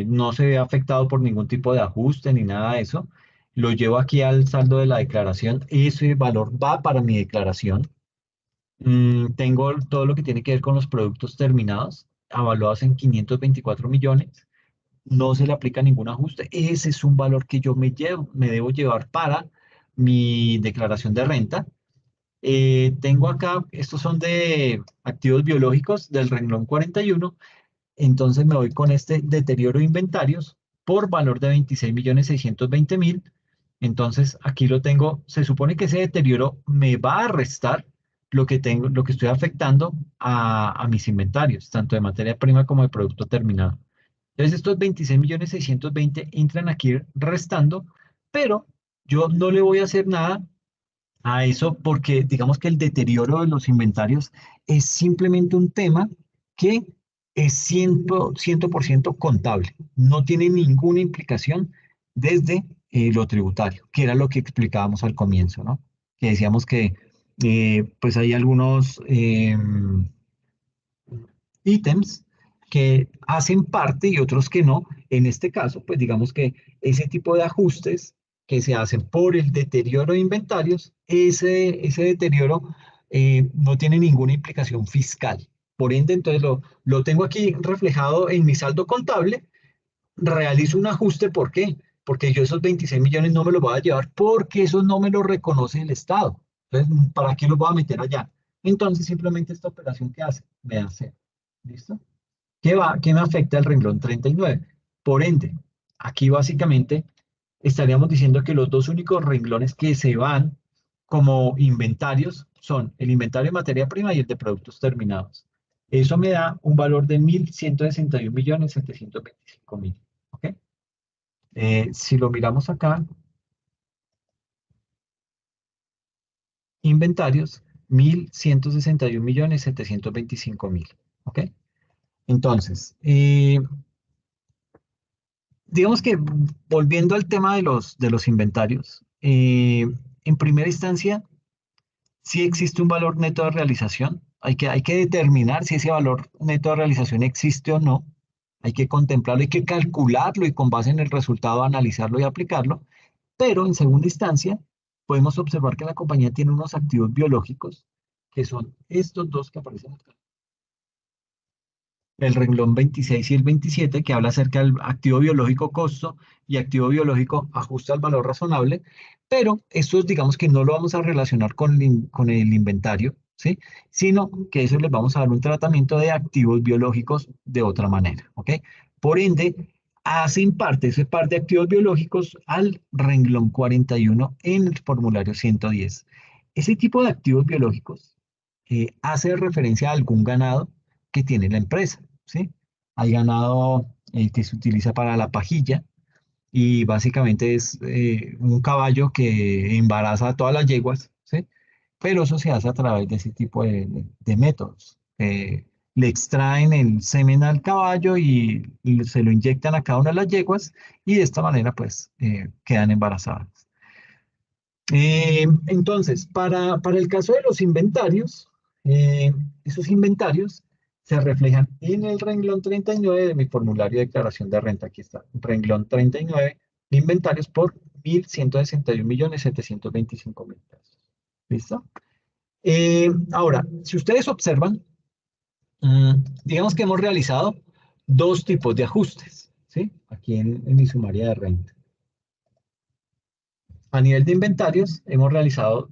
no se ve afectado por ningún tipo de ajuste ni nada de eso. Lo llevo aquí al saldo de la declaración. Ese valor va para mi declaración. Tengo todo lo que tiene que ver con los productos terminados, avaluados en 524 millones. No se le aplica ningún ajuste. Ese es un valor que yo me debo llevar para mi declaración de renta. Tengo acá, estos son de activos biológicos del renglón 41. Entonces me voy con este deterioro de inventarios por valor de 26.620.000. Entonces aquí lo tengo. Se supone que ese deterioro me va a restar lo que tengo, lo que estoy afectando a mis inventarios, tanto de materia prima como de producto terminado. Entonces estos 26.620.000 entran aquí restando, pero yo no le voy a hacer nada a eso porque digamos que el deterioro de los inventarios es simplemente un tema que es 100% contable. No tiene ninguna implicación desde lo tributario, que era lo que explicábamos al comienzo, ¿no? Que decíamos que pues hay algunos ítems que hacen parte y otros que no. En este caso, pues digamos que ese tipo de ajustes que se hacen por el deterioro de inventarios, ese deterioro no tiene ninguna implicación fiscal. Por ende, entonces lo tengo aquí reflejado en mi saldo contable, realizo un ajuste, ¿por qué? Porque yo esos 26 millones no me los voy a llevar porque eso no me lo reconoce el Estado. Entonces, ¿para qué los voy a meter allá? Entonces, simplemente esta operación que hace, me hace. ¿Listo? ¿Qué me afecta el renglón 39? Por ende, aquí básicamente estaríamos diciendo que los dos únicos renglones que se van como inventarios son el inventario de materia prima y el de productos terminados. Eso me da un valor de 1.161.725.000. ¿Ok? Si lo miramos acá, inventarios, 1.161.725.000. ¿Ok? Entonces, digamos que volviendo al tema de los inventarios, en primera instancia, si existe un valor neto de realización, hay que determinar si ese valor neto de realización existe o no, hay que contemplarlo, hay que calcularlo y con base en el resultado analizarlo y aplicarlo, pero en segunda instancia, podemos observar que la compañía tiene unos activos biológicos que son estos dos que aparecen acá, el renglón 26 y el 27, que habla acerca del activo biológico costo y activo biológico ajuste al valor razonable, pero estos digamos que no lo vamos a relacionar con el inventario, ¿sí? Sino que eso les vamos a dar un tratamiento de activos biológicos de otra manera, ¿ok? Por ende, hacen parte, ese par de activos biológicos al renglón 41 en el formulario 110. Ese tipo de activos biológicos hace referencia a algún ganado que tiene la empresa, ¿sí? Hay ganado que se utiliza para la pajilla y básicamente es un caballo que embaraza a todas las yeguas, ¿sí? Pero eso se hace a través de ese tipo de métodos. Le extraen el semen al caballo y se lo inyectan a cada una de las yeguas y de esta manera pues quedan embarazadas. Entonces, para el caso de los inventarios, esos inventarios se reflejan en el renglón 39 de mi formulario de declaración de renta. Aquí está, renglón 39, inventarios por 1.161.725.000 pesos. ¿Listo? Ahora, si ustedes observan, Digamos que hemos realizado dos tipos de ajustes, ¿sí? Aquí en mi sumaria de renta. A nivel de inventarios, hemos realizado,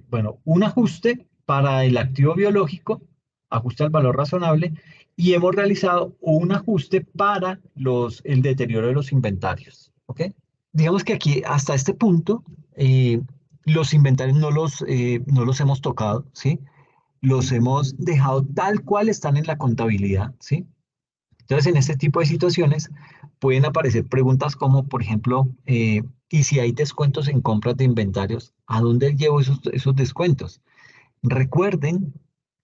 bueno, un ajuste para el activo biológico, ajuste al valor razonable, y hemos realizado un ajuste para el deterioro de los inventarios, ¿ok? Digamos que aquí, hasta este punto, los inventarios no los hemos tocado, ¿sí? Los hemos dejado tal cual están en la contabilidad, ¿sí? Entonces, en este tipo de situaciones pueden aparecer preguntas como, por ejemplo, ¿y si hay descuentos en compras de inventarios? ¿A dónde llevo esos descuentos? Recuerden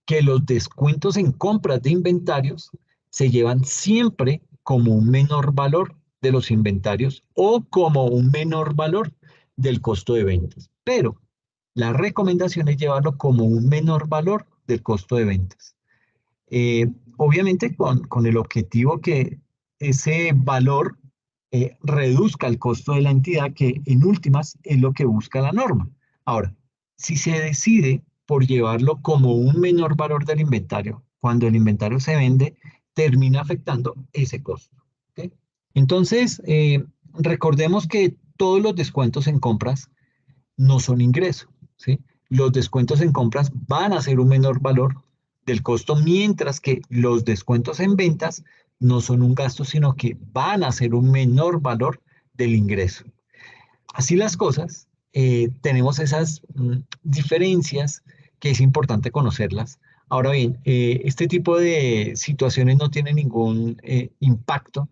que los descuentos en compras de inventarios se llevan siempre como un menor valor de los inventarios o como un menor valor del costo de ventas. Pero la recomendación es llevarlo como un menor valor del costo de ventas. Obviamente con el objetivo que ese valor reduzca el costo de la entidad, que en últimas es lo que busca la norma. Ahora, si se decide por llevarlo como un menor valor del inventario, cuando el inventario se vende, termina afectando ese costo. ¿Ok? Entonces, recordemos que todos los descuentos en compras no son ingreso, ¿sí? Los descuentos en compras van a ser un menor valor del costo, mientras que los descuentos en ventas no son un gasto, sino que van a ser un menor valor del ingreso. Así las cosas, tenemos esas diferencias que es importante conocerlas. Ahora bien, este tipo de situaciones no tienen ningún impacto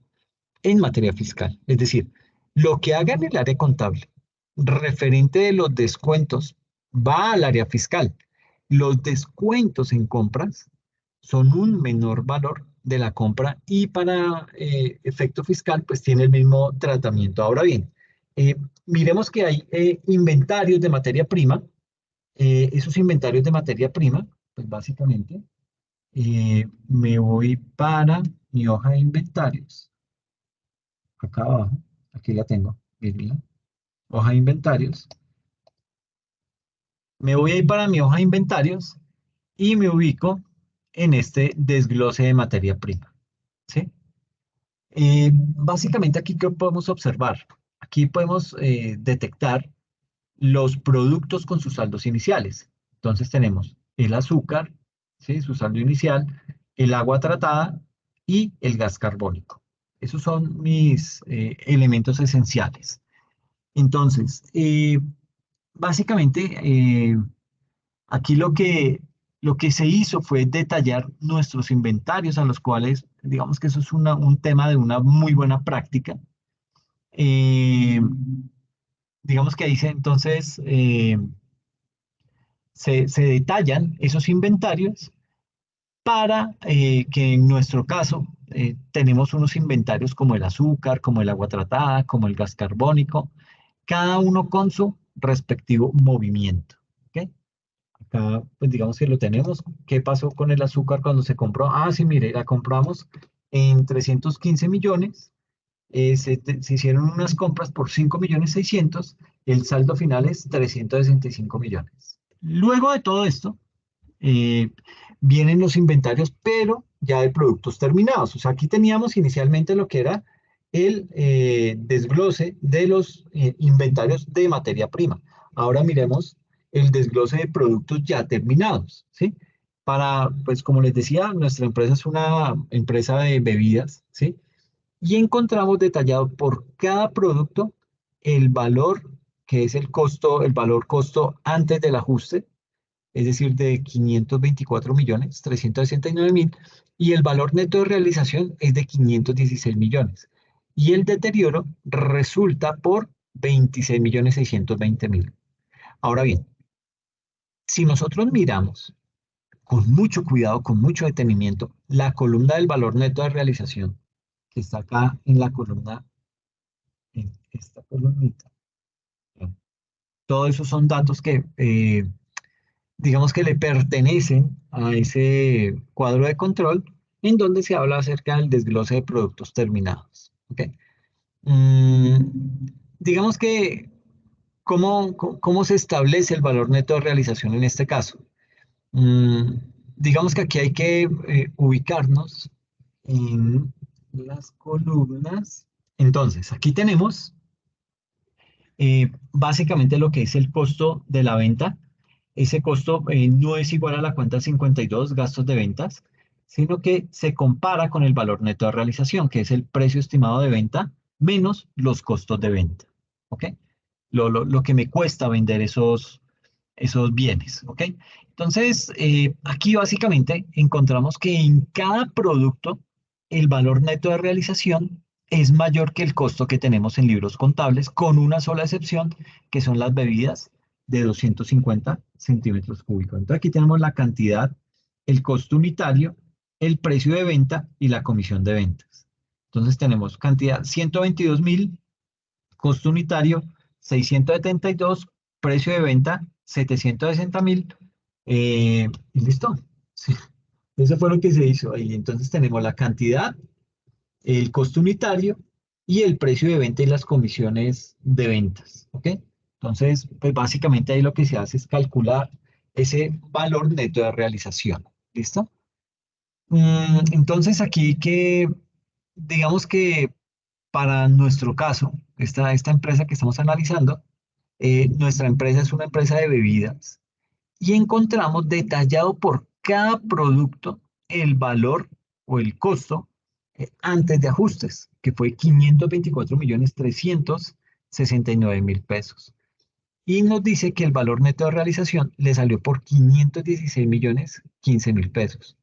en materia fiscal. Es decir, lo que haga en el área contable referente de los descuentos va al área fiscal. Los descuentos en compras son un menor valor de la compra y para efecto fiscal pues tiene el mismo tratamiento. Ahora bien, eh, miremos que hay inventarios de materia prima. Esos inventarios de materia prima, pues básicamente me voy para mi hoja de inventarios acá abajo, aquí la tengo, mírenla, hoja de inventarios. Me voy a ir para mi hoja de inventarios y me ubico en este desglose de materia prima, ¿sí? Básicamente aquí, ¿qué podemos observar? Aquí podemos detectar los productos con sus saldos iniciales. Entonces tenemos el azúcar, ¿sí? Su saldo inicial, el agua tratada y el gas carbónico. Esos son mis elementos esenciales. Entonces, básicamente, aquí lo que se hizo fue detallar nuestros inventarios, a los cuales, digamos que eso es un tema de una muy buena práctica. Eh, digamos que ahí entonces se detallan esos inventarios para que en nuestro caso tenemos unos inventarios como el azúcar, como el agua tratada, como el gas carbónico, cada uno con su respectivo movimiento. ¿Ok? Acá, pues digamos que lo tenemos. ¿Qué pasó con el azúcar cuando se compró? Ah, sí, mire, la compramos en 315 millones. Se hicieron unas compras por 5 millones 600. El saldo final es 365 millones. Luego de todo esto, eh, vienen los inventarios, pero ya de productos terminados. O sea, aquí teníamos inicialmente lo que era el desglose de los inventarios de materia prima. Ahora miremos el desglose de productos ya terminados, ¿sí? Pues como les decía, nuestra empresa es una empresa de bebidas, ¿sí? Y encontramos detallado por cada producto el valor que es el costo, el valor costo antes del ajuste, es decir, de 524 millones 369 mil, y el valor neto de realización es de 516 millones. Y el deterioro resulta por 26 millones 620 mil. Ahora bien, si nosotros miramos con mucho cuidado, con mucho detenimiento, la columna del valor neto de realización, que está acá en la columna, en esta columnita, todos esos son datos que digamos que le pertenecen a ese cuadro de control en donde se habla acerca del desglose de productos terminados. ¿Ok? Mm, digamos que, ¿cómo se establece el valor neto de realización en este caso? Mm, digamos que aquí hay que ubicarnos en las columnas. Entonces, aquí tenemos básicamente lo que es el costo de la venta. Ese costo no es igual a la cuenta 52, gastos de ventas, sino que se compara con el valor neto de realización, que es el precio estimado de venta menos los costos de venta. ¿Ok? Lo que me cuesta vender esos bienes. ¿Ok? Entonces, aquí básicamente encontramos que en cada producto el valor neto de realización es mayor que el costo que tenemos en libros contables, con una sola excepción, que son las bebidas de 250 centímetros cúbicos. Entonces aquí tenemos la cantidad, el costo unitario, el precio de venta y la comisión de ventas. Entonces tenemos cantidad 122.000, costo unitario 672, precio de venta 760.000. Y listo. Sí, eso fue lo que se hizo ahí. Entonces tenemos la cantidad, el costo unitario y el precio de venta y las comisiones de ventas. ¿Ok? Entonces, pues básicamente ahí lo que se hace es calcular ese valor neto de realización. ¿Listo? Entonces aquí que, digamos que para nuestro caso, esta empresa que estamos analizando, nuestra empresa es una empresa de bebidas y encontramos detallado por cada producto el valor o el costo antes de ajustes, que fue 524.369.000 pesos. Y nos dice que el valor neto de realización le salió por 516.015.000 pesos.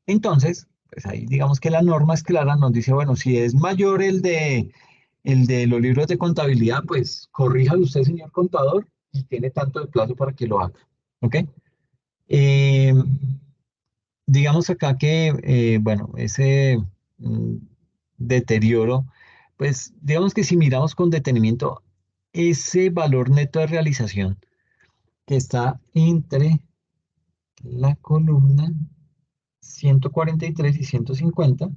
Entonces, pues ahí digamos que la norma es clara, nos dice, bueno, si es mayor el de los libros de contabilidad, pues corríjalo usted, señor contador, y tiene tanto de plazo para que lo haga. ¿Ok? Eh, digamos acá que, bueno, ese mm, deterioro, pues digamos que si miramos con detenimiento ese valor neto de realización que está entre la columna 143 y 150,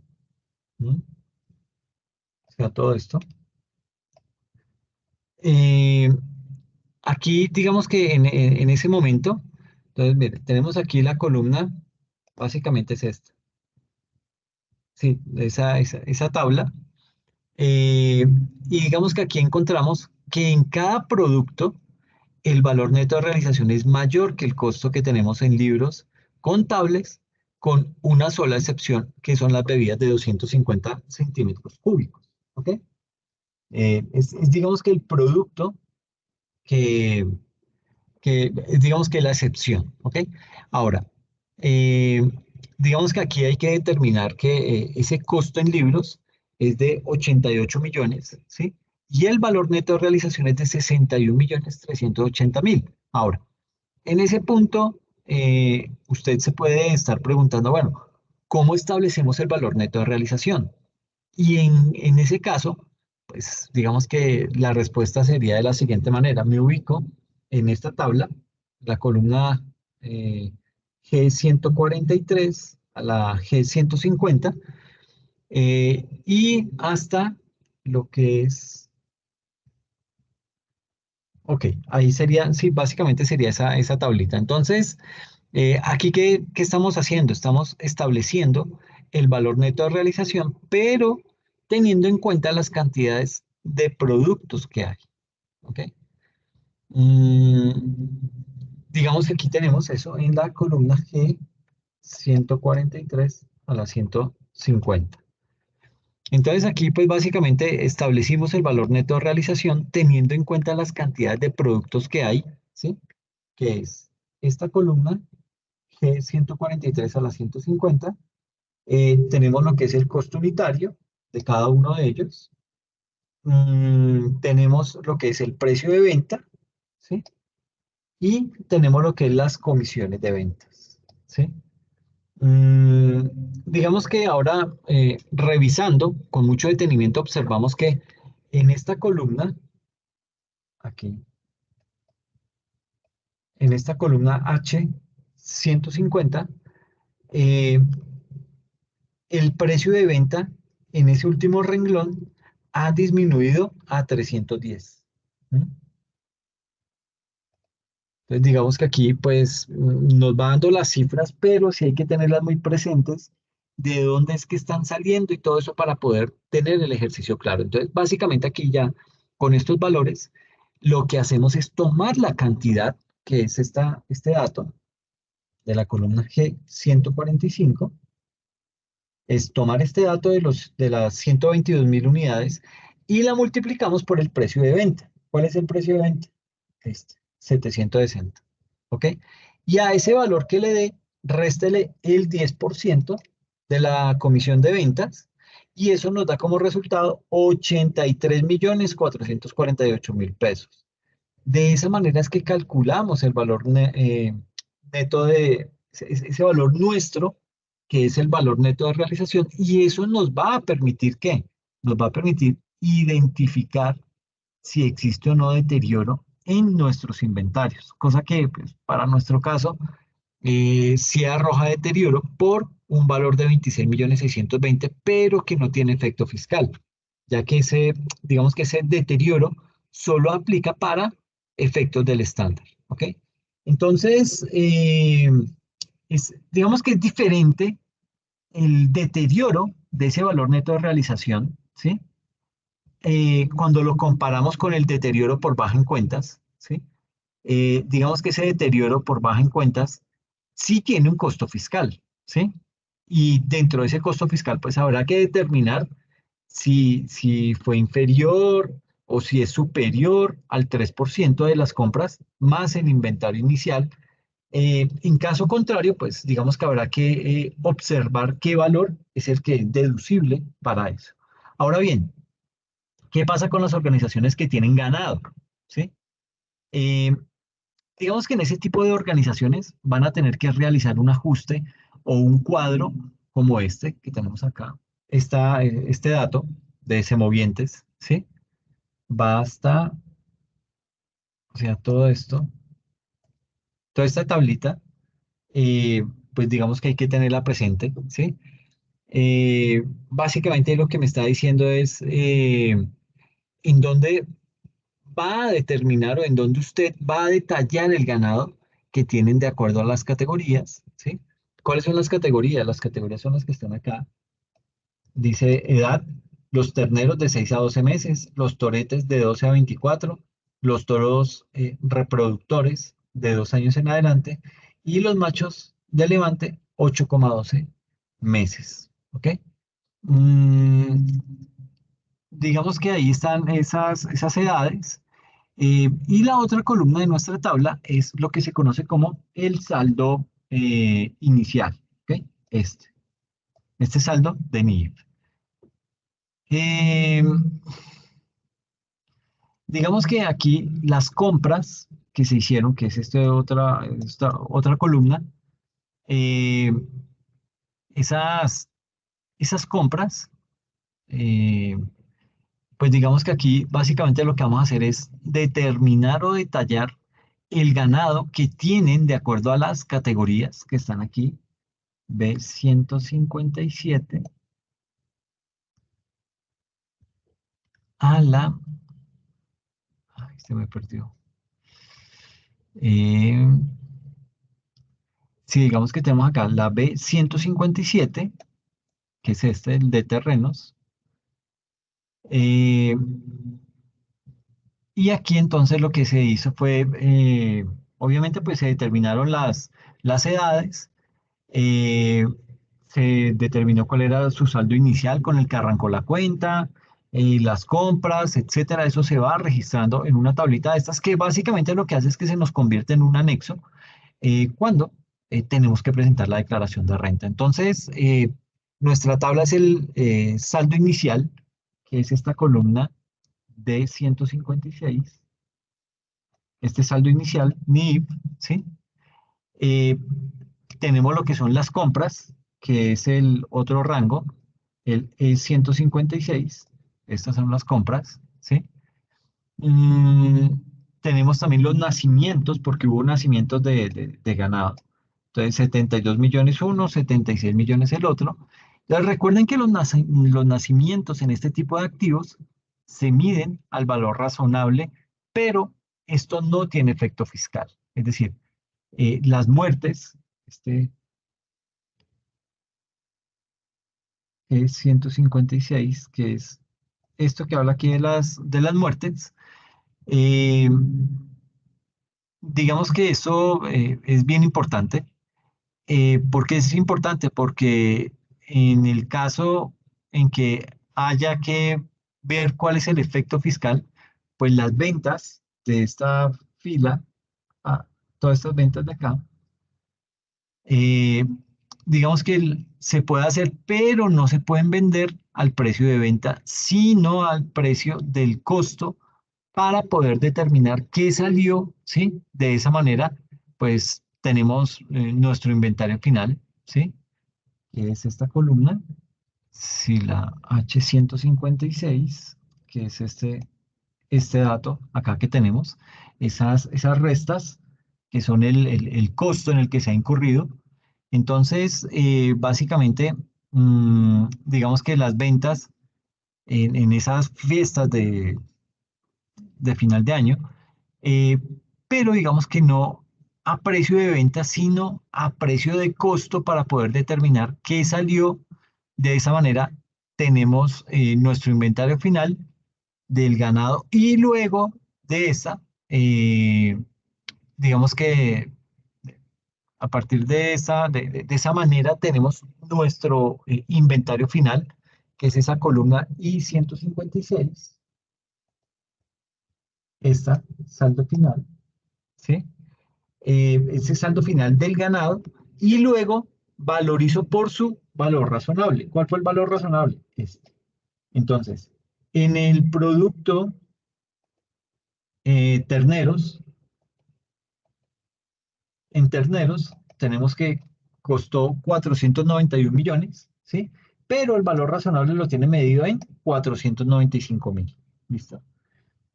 ¿m? O sea, todo esto. Eh, aquí, digamos que en ese momento, entonces, mire, tenemos aquí la columna, básicamente es esta, sí, esa tabla. Eh, y digamos que aquí encontramos que en cada producto el valor neto de realización es mayor que el costo que tenemos en libros contables, con una sola excepción, que son las bebidas de 250 centímetros cúbicos. ¿Ok? Es, digamos que el producto que, es, digamos que la excepción. ¿Ok? Ahora, eh, digamos que aquí hay que determinar que ese costo en libros es de 88 millones, ¿sí? Y el valor neto de realización es de 61.380.000. Ahora, en ese punto, usted se puede estar preguntando, bueno, ¿cómo establecemos el valor neto de realización? Y en ese caso, pues digamos que la respuesta sería de la siguiente manera. Me ubico en esta tabla, la columna G143 a la G150, y hasta lo que es, ok, ahí sería, sí, básicamente sería esa tablita. Entonces, aquí, ¿qué estamos haciendo? Estamos estableciendo el valor neto de realización, pero teniendo en cuenta las cantidades de productos que hay. ¿Ok? Mm, digamos que aquí tenemos eso en la columna G 143 a la 150. Entonces aquí pues básicamente establecimos el valor neto de realización teniendo en cuenta las cantidades de productos que hay, ¿sí? Que es esta columna G143 a la 150. Tenemos lo que es el costo unitario de cada uno de ellos. Tenemos lo que es el precio de venta, ¿sí? Y tenemos lo que es las comisiones de ventas, ¿sí? Mm, digamos que ahora, revisando con mucho detenimiento, observamos que en esta columna, aquí, en esta columna H150, eh, el precio de venta en ese último renglón ha disminuido a 310. ¿Mm? Entonces, digamos que aquí, pues, nos va dando las cifras, pero sí hay que tenerlas muy presentes de dónde es que están saliendo y todo eso para poder tener el ejercicio claro. Entonces, básicamente aquí ya, con estos valores, lo que hacemos es tomar la cantidad, que es este dato de la columna G145, es tomar este dato de las 122.000 unidades y la multiplicamos por el precio de venta. ¿Cuál es el precio de venta? Este, 760. ¿Ok? Y a ese valor que le dé, réstele el 10% de la comisión de ventas y eso nos da como resultado 83.448.000 pesos. De esa manera es que calculamos el valor neto de ese valor nuestro, que es el valor neto de realización, y eso nos va a permitir ¿qué? Nos va a permitir identificar si existe o no deterioro en nuestros inventarios, cosa que pues, para nuestro caso sí arroja deterioro por un valor de 26.620.000, pero que no tiene efecto fiscal, ya que digamos que ese deterioro solo aplica para efectos del estándar, ¿ok? Entonces, digamos que es diferente el deterioro de ese valor neto de realización, ¿sí? Cuando lo comparamos con el deterioro por baja en cuentas, ¿sí? Digamos que ese deterioro por baja en cuentas sí tiene un costo fiscal, ¿sí? Y dentro de ese costo fiscal, pues habrá que determinar si fue inferior o si es superior al 3% de las compras más el inventario inicial. En caso contrario, pues digamos que habrá que observar qué valor es el que es deducible para eso. Ahora bien, ¿qué pasa con las organizaciones que tienen ganado? ¿Sí? Eh, digamos que en ese tipo de organizaciones van a tener que realizar un ajuste o un cuadro como este que tenemos acá. Este dato de semovientes, ¿sí? Va hasta, o sea, todo esto, toda esta tablita, eh, pues digamos que hay que tenerla presente, ¿sí? Básicamente lo que me está diciendo es en dónde va a determinar o en dónde usted va a detallar el ganado que tienen de acuerdo a las categorías, ¿sí? ¿Cuáles son las categorías? Las categorías son las que están acá. Dice edad, los terneros de 6 a 12 meses, los toretes de 12 a 24, los toros reproductores de 2 años en adelante y los machos de levante 8,12 meses, ¿ok? Mm, digamos que ahí están esas edades. Y la otra columna de nuestra tabla es lo que se conoce como el saldo inicial, ¿ok? Este saldo de NIF. Eh, digamos que aquí las compras que se hicieron, que es esta otra columna, eh, esas, esas compras, eh, pues digamos que aquí básicamente lo que vamos a hacer es determinar o detallar el ganado que tienen de acuerdo a las categorías que están aquí, B157 a la... Ay, se me perdió. Eh, sí, digamos que tenemos acá la B157, que es el de terrenos. eh, y aquí entonces lo que se hizo fue, obviamente pues se determinaron las edades, eh, se determinó cuál era su saldo inicial con el que arrancó la cuenta, las compras, etcétera. Eso se va registrando en una tablita de estas que básicamente lo que hace es que se nos convierte en un anexo cuando tenemos que presentar la declaración de renta. Entonces, nuestra tabla es el saldo inicial, que es esta columna de 156, este saldo inicial, NIF, ¿sí? Eh, tenemos lo que son las compras, que es el otro rango, el E156. Estas son las compras, ¿sí? Mm, tenemos también los nacimientos, porque hubo nacimientos de ganado. Entonces, 72 millones uno, 76 millones el otro. Entonces, recuerden que los nacimientos en este tipo de activos se miden al valor razonable, pero esto no tiene efecto fiscal. Es decir, las muertes, este es 156, que es esto que habla aquí de las muertes. eh, digamos que eso es bien importante. ¿Por qué es importante? Porque en el caso en que haya que ver cuál es el efecto fiscal, pues las ventas de esta fila, ah, todas estas ventas de acá, eh, digamos que se puede hacer, pero no se pueden vender al precio de venta, sino al precio del costo para poder determinar qué salió, ¿sí? De esa manera, pues tenemos nuestro inventario final, ¿sí? Que es esta columna. Si la H156, que es este dato acá que tenemos, esas restas, que son el costo en el que se ha incurrido. Entonces, básicamente, digamos que las ventas en esas fiestas de final de año, eh, pero digamos que no a precio de venta, sino a precio de costo para poder determinar qué salió. De esa manera tenemos nuestro inventario final del ganado y luego de esa, digamos que a partir de de esa manera tenemos nuestro inventario final, que es esa columna I-156, esta saldo final, ¿sí? Ese saldo final del ganado y luego valorizo por su valor razonable. ¿Cuál fue el valor razonable? Este. Entonces, en el producto terneros, en terneros tenemos que costó 491 millones, ¿sí? Pero el valor razonable lo tiene medido en 495.000. ¿Listo?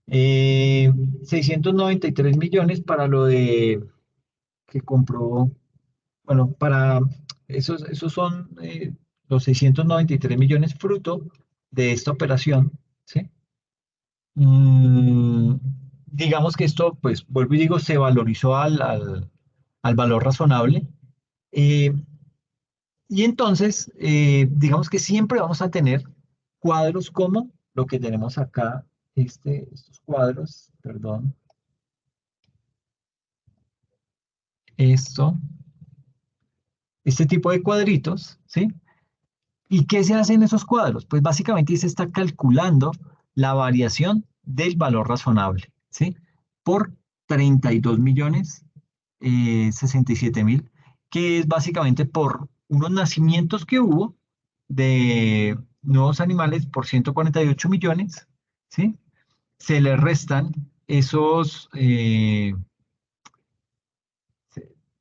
693 millones para lo de que compró, bueno, para esos son los 693 millones fruto de esta operación, ¿sí? Mm, digamos que esto, pues, vuelvo y digo, se valorizó al valor razonable. eh, y entonces, digamos que siempre vamos a tener cuadros como lo que tenemos acá, estos cuadros, perdón, esto, este tipo de cuadritos, ¿sí? ¿Y qué se hace en esos cuadros? Pues básicamente se está calculando la variación del valor razonable, ¿sí? Por 32 millones 67 mil, que es básicamente por unos nacimientos que hubo de nuevos animales por 148 millones, ¿sí? Se le restan esos,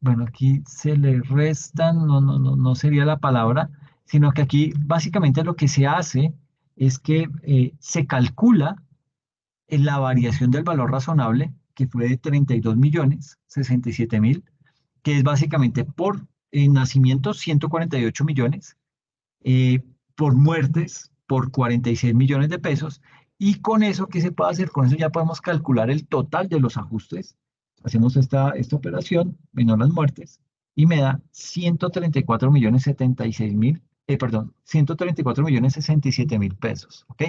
bueno, aquí se le restan, no sería la palabra, sino que aquí básicamente lo que se hace es que se calcula la variación del valor razonable, que fue de 32 millones 67 mil, que es básicamente por nacimientos 148 millones, eh, por muertes por 46 millones de pesos, y con eso, ¿qué se puede hacer? Con eso ya podemos calcular el total de los ajustes. Hacemos esta operación, menos las muertes, y me da 134 millones 76 mil, perdón, 134 millones 67 mil pesos, ¿ok?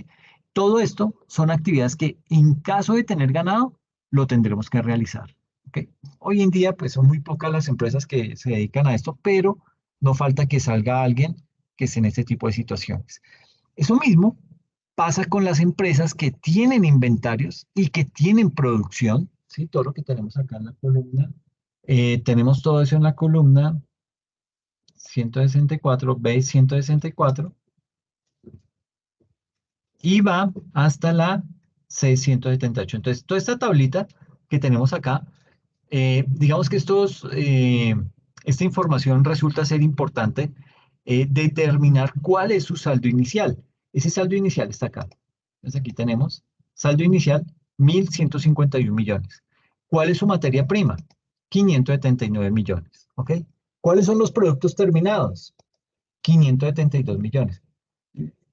Todo esto son actividades que en caso de tener ganado, lo tendremos que realizar, ¿ok? Hoy en día, pues son muy pocas las empresas que se dedican a esto, pero no falta que salga alguien que esté en este tipo de situaciones. Eso mismo pasa con las empresas que tienen inventarios y que tienen producción, ¿sí? Todo lo que tenemos acá en la columna. Tenemos todo eso en la columna 164, B164, y va hasta la 678. Entonces, toda esta tablita que tenemos acá, digamos que esta información resulta ser importante, determinar cuál es su saldo inicial. Ese saldo inicial está acá. Entonces aquí tenemos saldo inicial 1.151 millones. ¿Cuál es su materia prima? 579 millones. ¿Ok? ¿Cuáles son los productos terminados? 572 millones.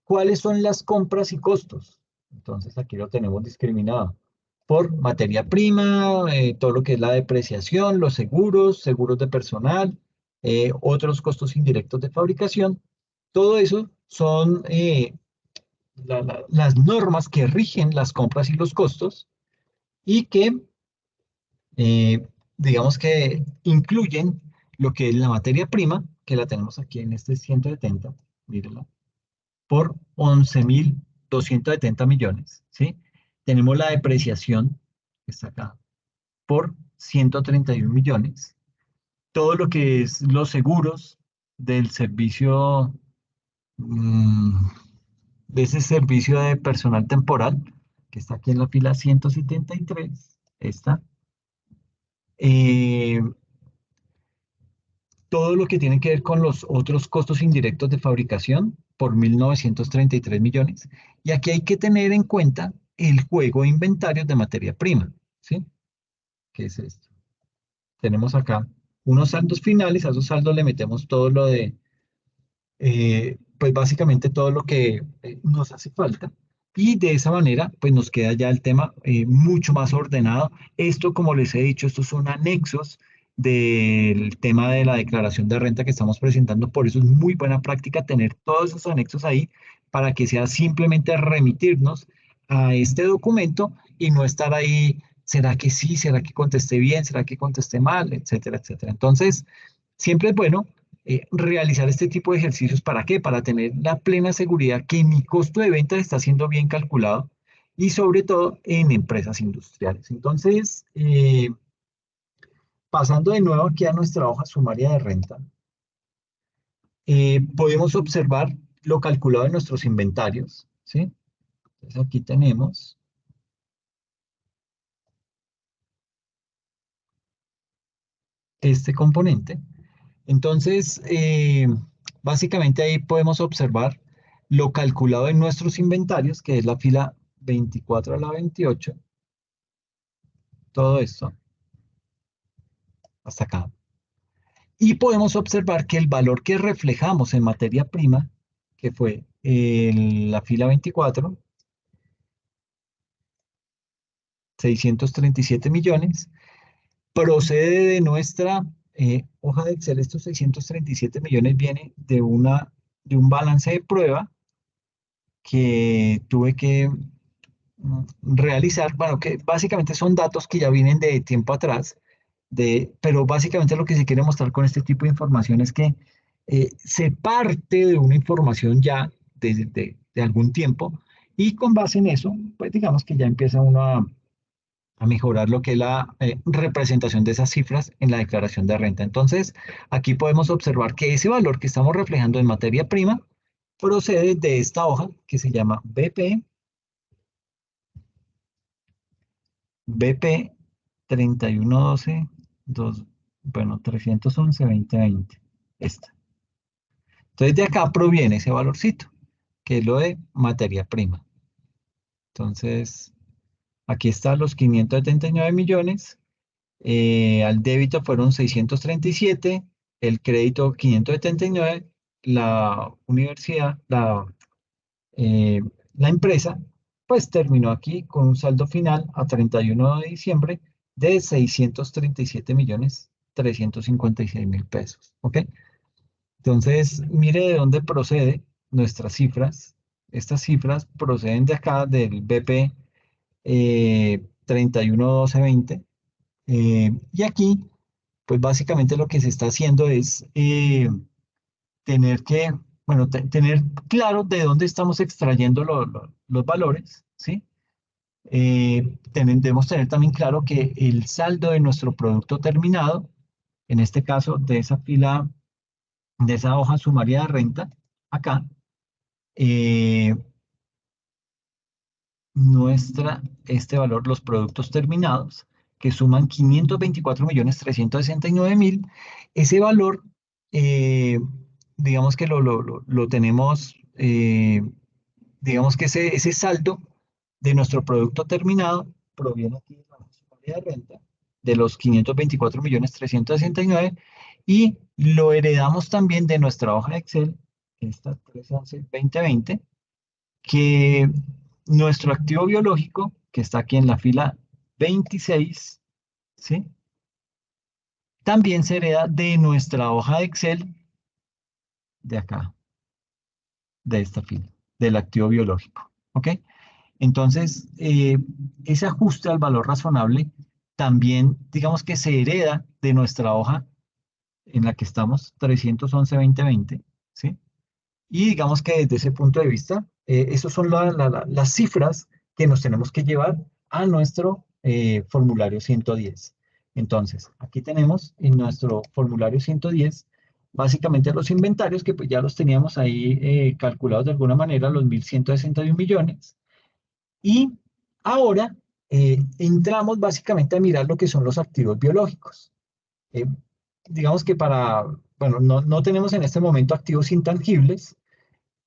¿Cuáles son las compras y costos? Entonces aquí lo tenemos discriminado. por materia prima, todo lo que es la depreciación, los seguros, seguros de personal, otros costos indirectos de fabricación. Todo eso son las normas que rigen las compras y los costos y que, eh, digamos que incluyen lo que es la materia prima, que la tenemos aquí en este 170, mírenla, por 11.270 millones, ¿sí? Tenemos la depreciación, que está acá, por 131 millones. Todo lo que es los seguros del servicio, mm, de ese servicio de personal temporal, que está aquí en la fila 173, está. Eh, todo lo que tiene que ver con los otros costos indirectos de fabricación por 1.933 millones. Y aquí hay que tener en cuenta el juego de inventarios de materia prima, ¿sí? ¿Qué es esto? Tenemos acá unos saldos finales, a esos saldos le metemos todo lo de, pues básicamente todo lo que nos hace falta. Y de esa manera, pues nos queda ya el tema mucho más ordenado. Esto, como les he dicho, estos son anexos del tema de la declaración de renta que estamos presentando. Por eso es muy buena práctica tener todos esos anexos ahí para que sea simplemente remitirnos a este documento y no estar ahí, ¿será que sí? ¿Será que contesté bien? ¿Será que contesté mal? Etcétera, etcétera. Entonces, siempre es bueno realizar este tipo de ejercicios. ¿Para qué? Para tener la plena seguridad que mi costo de venta está siendo bien calculado y sobre todo en empresas industriales. Entonces, pasando de nuevo aquí a nuestra hoja sumaria de renta, podemos observar lo calculado en nuestros inventarios, ¿sí? Entonces aquí tenemos este componente. Entonces, básicamente ahí podemos observar lo calculado en nuestros inventarios, que es la fila 24 a la 28, todo esto, hasta acá. Y podemos observar que el valor que reflejamos en materia prima, que fue la fila 24, 637 millones, procede de nuestra hoja de Excel. Estos 637 millones viene de un balance de prueba que tuve que realizar, bueno, que básicamente son datos que ya vienen de tiempo atrás, pero básicamente lo que se quiere mostrar con este tipo de información es que se parte de una información ya de algún tiempo y con base en eso, pues digamos que ya empieza uno a mejorar lo que es la representación de esas cifras en la declaración de renta. Entonces, aquí podemos observar que ese valor que estamos reflejando en materia prima procede de esta hoja que se llama BP 3112, 2, bueno, 311, 2020. Esta. Entonces de acá proviene ese valorcito, que es lo de materia prima. Entonces, aquí están los 579 millones. Al débito fueron 637, el crédito 579, la universidad, eh, la empresa, pues terminó aquí con un saldo final a 31 de diciembre de 637 millones 356 mil pesos. ¿Ok? Entonces, mire de dónde procede nuestras cifras. Estas cifras proceden de acá del BP 311220. Y aquí, pues básicamente lo que se está haciendo es tener que, bueno, tener claro de dónde estamos extrayendo los valores, ¿sí? Debemos tener también claro que el saldo de nuestro producto terminado, en este caso de esa fila, de esa hoja sumaria de renta, acá, eh, este valor, los productos terminados, que suman 524.369.000, ese valor, eh, digamos que lo tenemos, digamos que ese saldo de nuestro producto terminado proviene aquí de la área de renta de los 524.369.000 y lo heredamos también de nuestra hoja de Excel, esta 311-2020, que nuestro activo biológico, que está aquí en la fila 26, ¿sí? También se hereda de nuestra hoja de Excel de acá, de esta fila, del activo biológico, ¿ok? Entonces, ese ajuste al valor razonable también, digamos que se hereda de nuestra hoja en la que estamos, 311-2020, ¿sí? Y digamos que desde ese punto de vista, esas son las cifras que nos tenemos que llevar a nuestro formulario 110. Entonces, aquí tenemos en nuestro formulario 110, básicamente los inventarios que pues ya los teníamos ahí calculados de alguna manera, los 1.161 millones. Y ahora entramos básicamente a mirar lo que son los activos biológicos. Eh, digamos que bueno, no tenemos en este momento activos intangibles,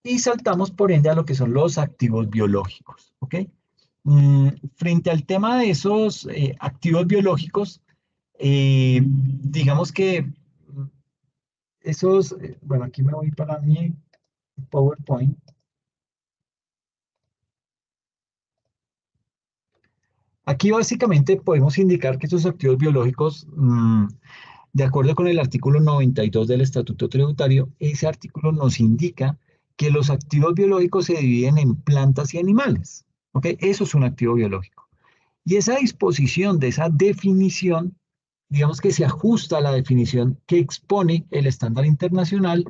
y saltamos por ende a lo que son los activos biológicos, ¿ok? Frente al tema de esos activos biológicos, digamos que bueno, aquí me voy para mi PowerPoint. Aquí básicamente podemos indicar que esos activos biológicos, de acuerdo con el artículo 92 del Estatuto Tributario, ese artículo nos indica que los activos biológicos se dividen en plantas y animales. ¿Ok? Eso es un activo biológico. Y esa disposición de esa definición, digamos que se ajusta a la definición que expone el estándar internacional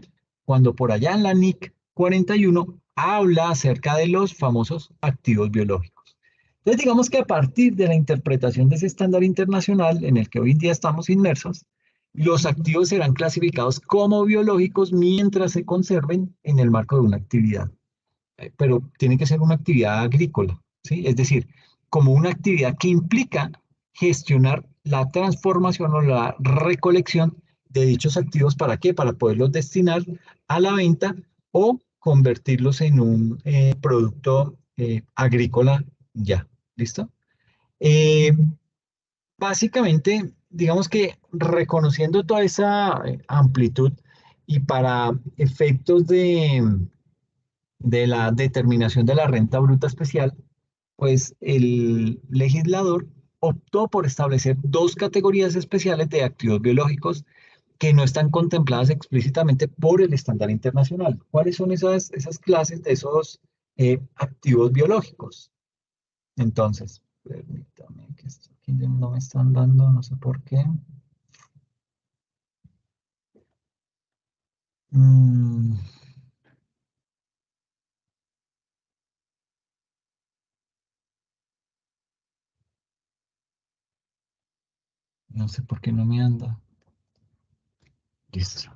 cuando por allá en la NIC 41 habla acerca de los famosos activos biológicos. Entonces, digamos que a partir de la interpretación de ese estándar internacional en el que hoy en día estamos inmersos, los activos serán clasificados como biológicos mientras se conserven en el marco de una actividad. Pero tiene que ser una actividad agrícola, ¿sí? Es decir, como una actividad que implica gestionar la transformación o la recolección de dichos activos. ¿Para qué? Para poderlos destinar a la venta o convertirlos en un producto agrícola ya. ¿Listo? Eh, básicamente, digamos que reconociendo toda esa amplitud y para efectos de la determinación de la renta bruta especial, pues el legislador optó por establecer dos categorías especiales de activos biológicos que no están contempladas explícitamente por el estándar internacional. ¿Cuáles son esas clases de esos activos biológicos? Entonces, permítame que esto aquí no me están dando, no sé por qué. Mm, no sé por qué no me anda. Listo.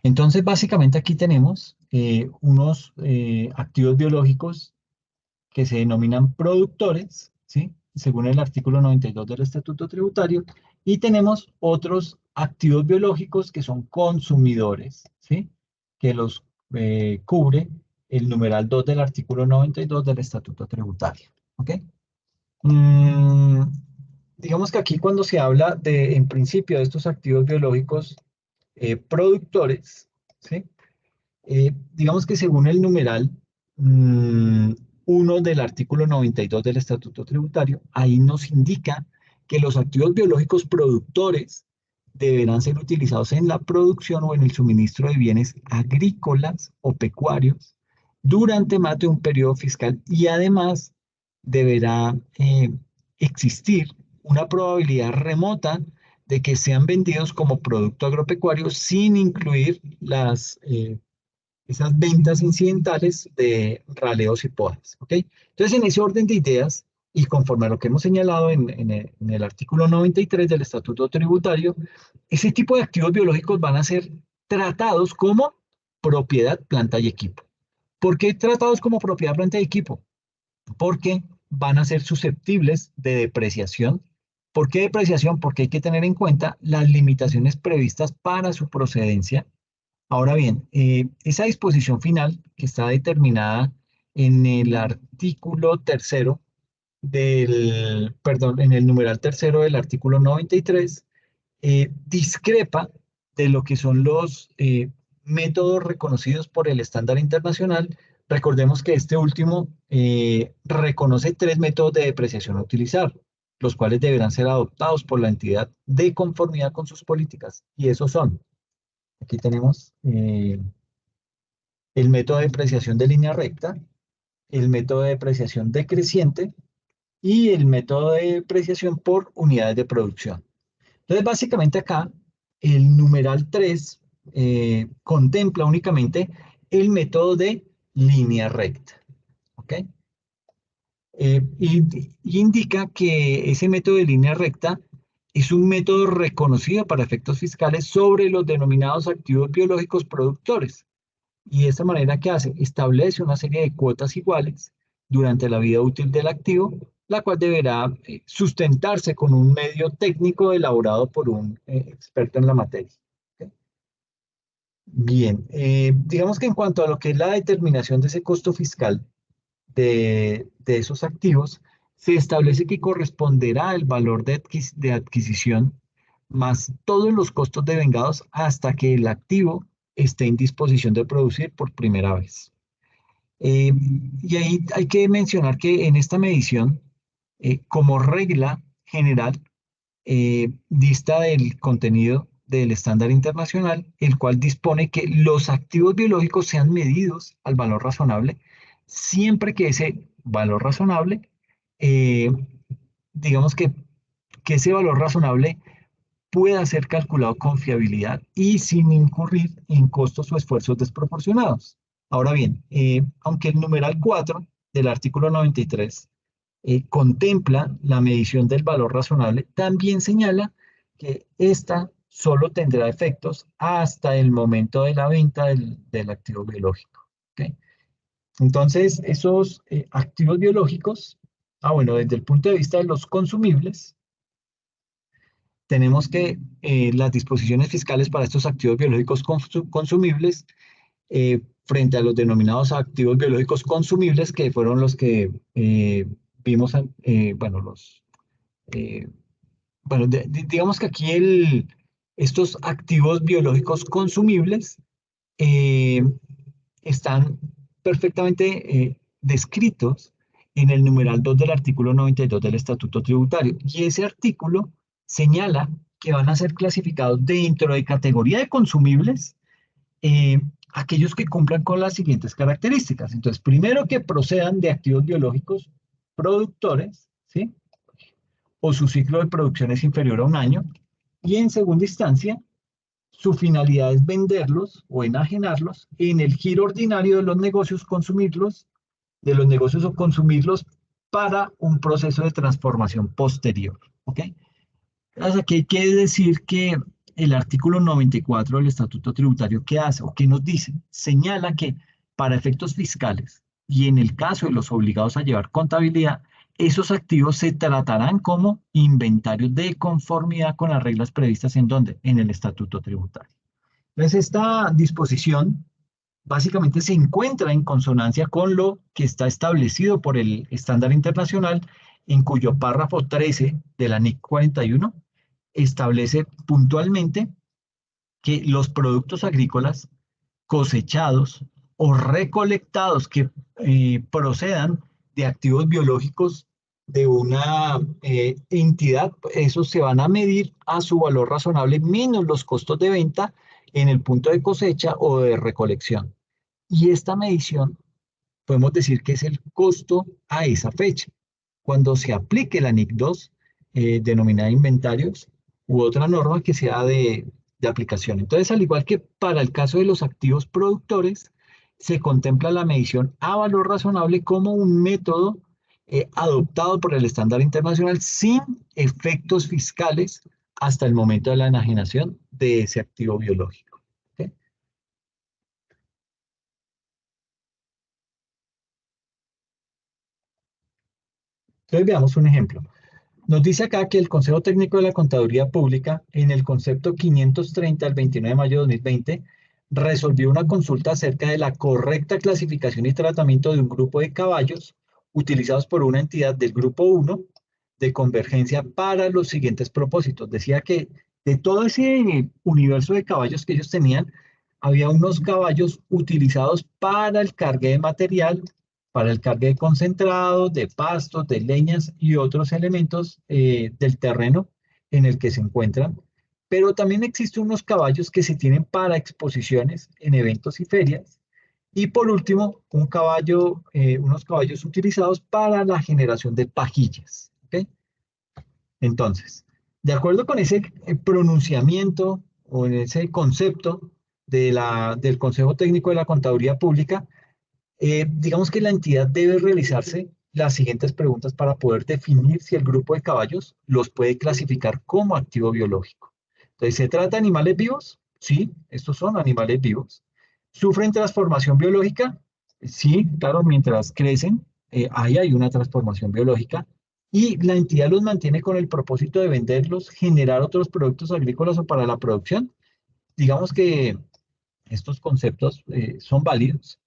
Entonces, básicamente aquí tenemos unos activos biológicos que se denominan productores, ¿sí? Según el artículo 92 del Estatuto Tributario, y tenemos otros activos biológicos que son consumidores, ¿sí? Que los cubre el numeral 2 del artículo 92 del Estatuto Tributario, ¿ok? Mm, digamos que aquí cuando se habla en principio, de estos activos biológicos productores, ¿sí? Digamos que según el numeral 1 del artículo 92 del Estatuto Tributario, ahí nos indica que los activos biológicos productores deberán ser utilizados en la producción o en el suministro de bienes agrícolas o pecuarios durante más de un periodo fiscal, y además deberá existir una probabilidad remota de que sean vendidos como producto agropecuario sin incluir esas ventas incidentales de raleos y podas, ¿ok? Entonces, en ese orden de ideas, y conforme a lo que hemos señalado en el artículo 93 del Estatuto Tributario, ese tipo de activos biológicos van a ser tratados como propiedad, planta y equipo. ¿Por qué tratados como propiedad, planta y equipo? Porque van a ser susceptibles de depreciación. ¿Por qué depreciación? Porque hay que tener en cuenta las limitaciones previstas para su procedencia. Ahora bien, esa disposición final que está determinada en el artículo tercero perdón, en el numeral tercero del artículo 93, discrepa de lo que son los métodos reconocidos por el estándar internacional. Recordemos que este último reconoce tres métodos de depreciación a utilizar. los cuales deberán ser adoptados por la entidad de conformidad con sus políticas. Y esos son, aquí tenemos el método de depreciación de línea recta, el método de depreciación decreciente y el método de depreciación por unidades de producción. Entonces, básicamente acá, el numeral 3 contempla únicamente el método de línea recta. ¿Ok? Y indica que ese método de línea recta es un método reconocido para efectos fiscales sobre los denominados activos biológicos productores. Y de esta manera, ¿qué hace? Establece una serie de cuotas iguales durante la vida útil del activo, la cual deberá sustentarse con un medio técnico elaborado por un experto en la materia. ¿Ok? Bien, digamos que en cuanto a lo que es la determinación de ese costo fiscal de esos activos, se establece que corresponderá el valor de adquisición más todos los costos devengados hasta que el activo esté en disposición de producir por primera vez. Eh, y ahí hay que mencionar que en esta medición, como regla general, dista del contenido del estándar internacional, el cual dispone que los activos biológicos sean medidos al valor razonable, siempre que ese valor razonable, eh, digamos que ese valor razonable pueda ser calculado con fiabilidad y sin incurrir en costos o esfuerzos desproporcionados. Ahora bien, aunque el numeral 4 del artículo 93 contempla la medición del valor razonable, también señala que ésta solo tendrá efectos hasta el momento de la venta del activo biológico. ¿Ok? Entonces, esos activos biológicos, bueno, desde el punto de vista de los consumibles, tenemos que las disposiciones fiscales para estos activos biológicos consumibles frente a los denominados activos biológicos consumibles, que fueron los que vimos, bueno, eh, bueno, digamos que aquí estos activos biológicos consumibles eh, están perfectamente descritos en el numeral 2 del artículo 92 del Estatuto Tributario. Y ese artículo señala que van a ser clasificados dentro de categoría de consumibles eh, aquellos que cumplan con las siguientes características. Entonces, primero que procedan de activos biológicos productores, ¿sí? O su ciclo de producción es inferior a un año. Y en segunda instancia, su finalidad es venderlos o enajenarlos en el giro ordinario de los negocios, consumirlos, de los negocios o consumirlos para un proceso de transformación posterior. ¿Ok? Entonces, aquí hay que decir que el artículo 94 del Estatuto Tributario, ¿qué hace o qué nos dice? Señala que para efectos fiscales y en el caso de los obligados a llevar contabilidad, esos activos se tratarán como inventarios de conformidad con las reglas previstas en ¿dónde? En el Estatuto Tributario. Entonces, esta disposición básicamente se encuentra en consonancia con lo que está establecido por el estándar internacional, en cuyo párrafo 13 de la NIC 41 establece puntualmente que los productos agrícolas cosechados o recolectados que procedan de activos biológicos de una entidad, esos se van a medir a su valor razonable menos los costos de venta en el punto de cosecha o de recolección. Y esta medición podemos decir que es el costo a esa fecha. Cuando se aplique la NIC 2, denominada inventarios, u otra norma que sea de aplicación. Entonces, al igual que para el caso de los activos productores, se contempla la medición a valor razonable como un método adoptado por el estándar internacional sin efectos fiscales hasta el momento de la enajenación de ese activo biológico. ¿Ok? Entonces, veamos un ejemplo. Nos dice acá que el Consejo Técnico de la Contaduría Pública, en el concepto 530 del 29 de mayo de 2020, resolvió una consulta acerca de la correcta clasificación y tratamiento de un grupo de caballos utilizados por una entidad del grupo 1 de convergencia para los siguientes propósitos. Decía que de todo ese universo de caballos que ellos tenían, había unos caballos utilizados para el cargue de material, para el cargue de concentrados, de pastos, de leñas y otros elementos del terreno en el que se encuentran. Pero también existen unos caballos que se tienen para exposiciones en eventos y ferias. Y por último, unos caballos utilizados para la generación de pajillas. ¿Ok? Entonces, de acuerdo con ese pronunciamiento o en ese concepto del Consejo Técnico de la Contaduría Pública, digamos que la entidad debe realizarse las siguientes preguntas para poder definir si el grupo de caballos los puede clasificar como activo biológico. Entonces, ¿se trata de animales vivos? Sí, estos son animales vivos. ¿Sufren transformación biológica? Sí, claro, mientras crecen, ahí hay una transformación biológica. Y la entidad los mantiene con el propósito de venderlos, generar otros productos agrícolas o para la producción. Digamos que estos conceptos son válidos.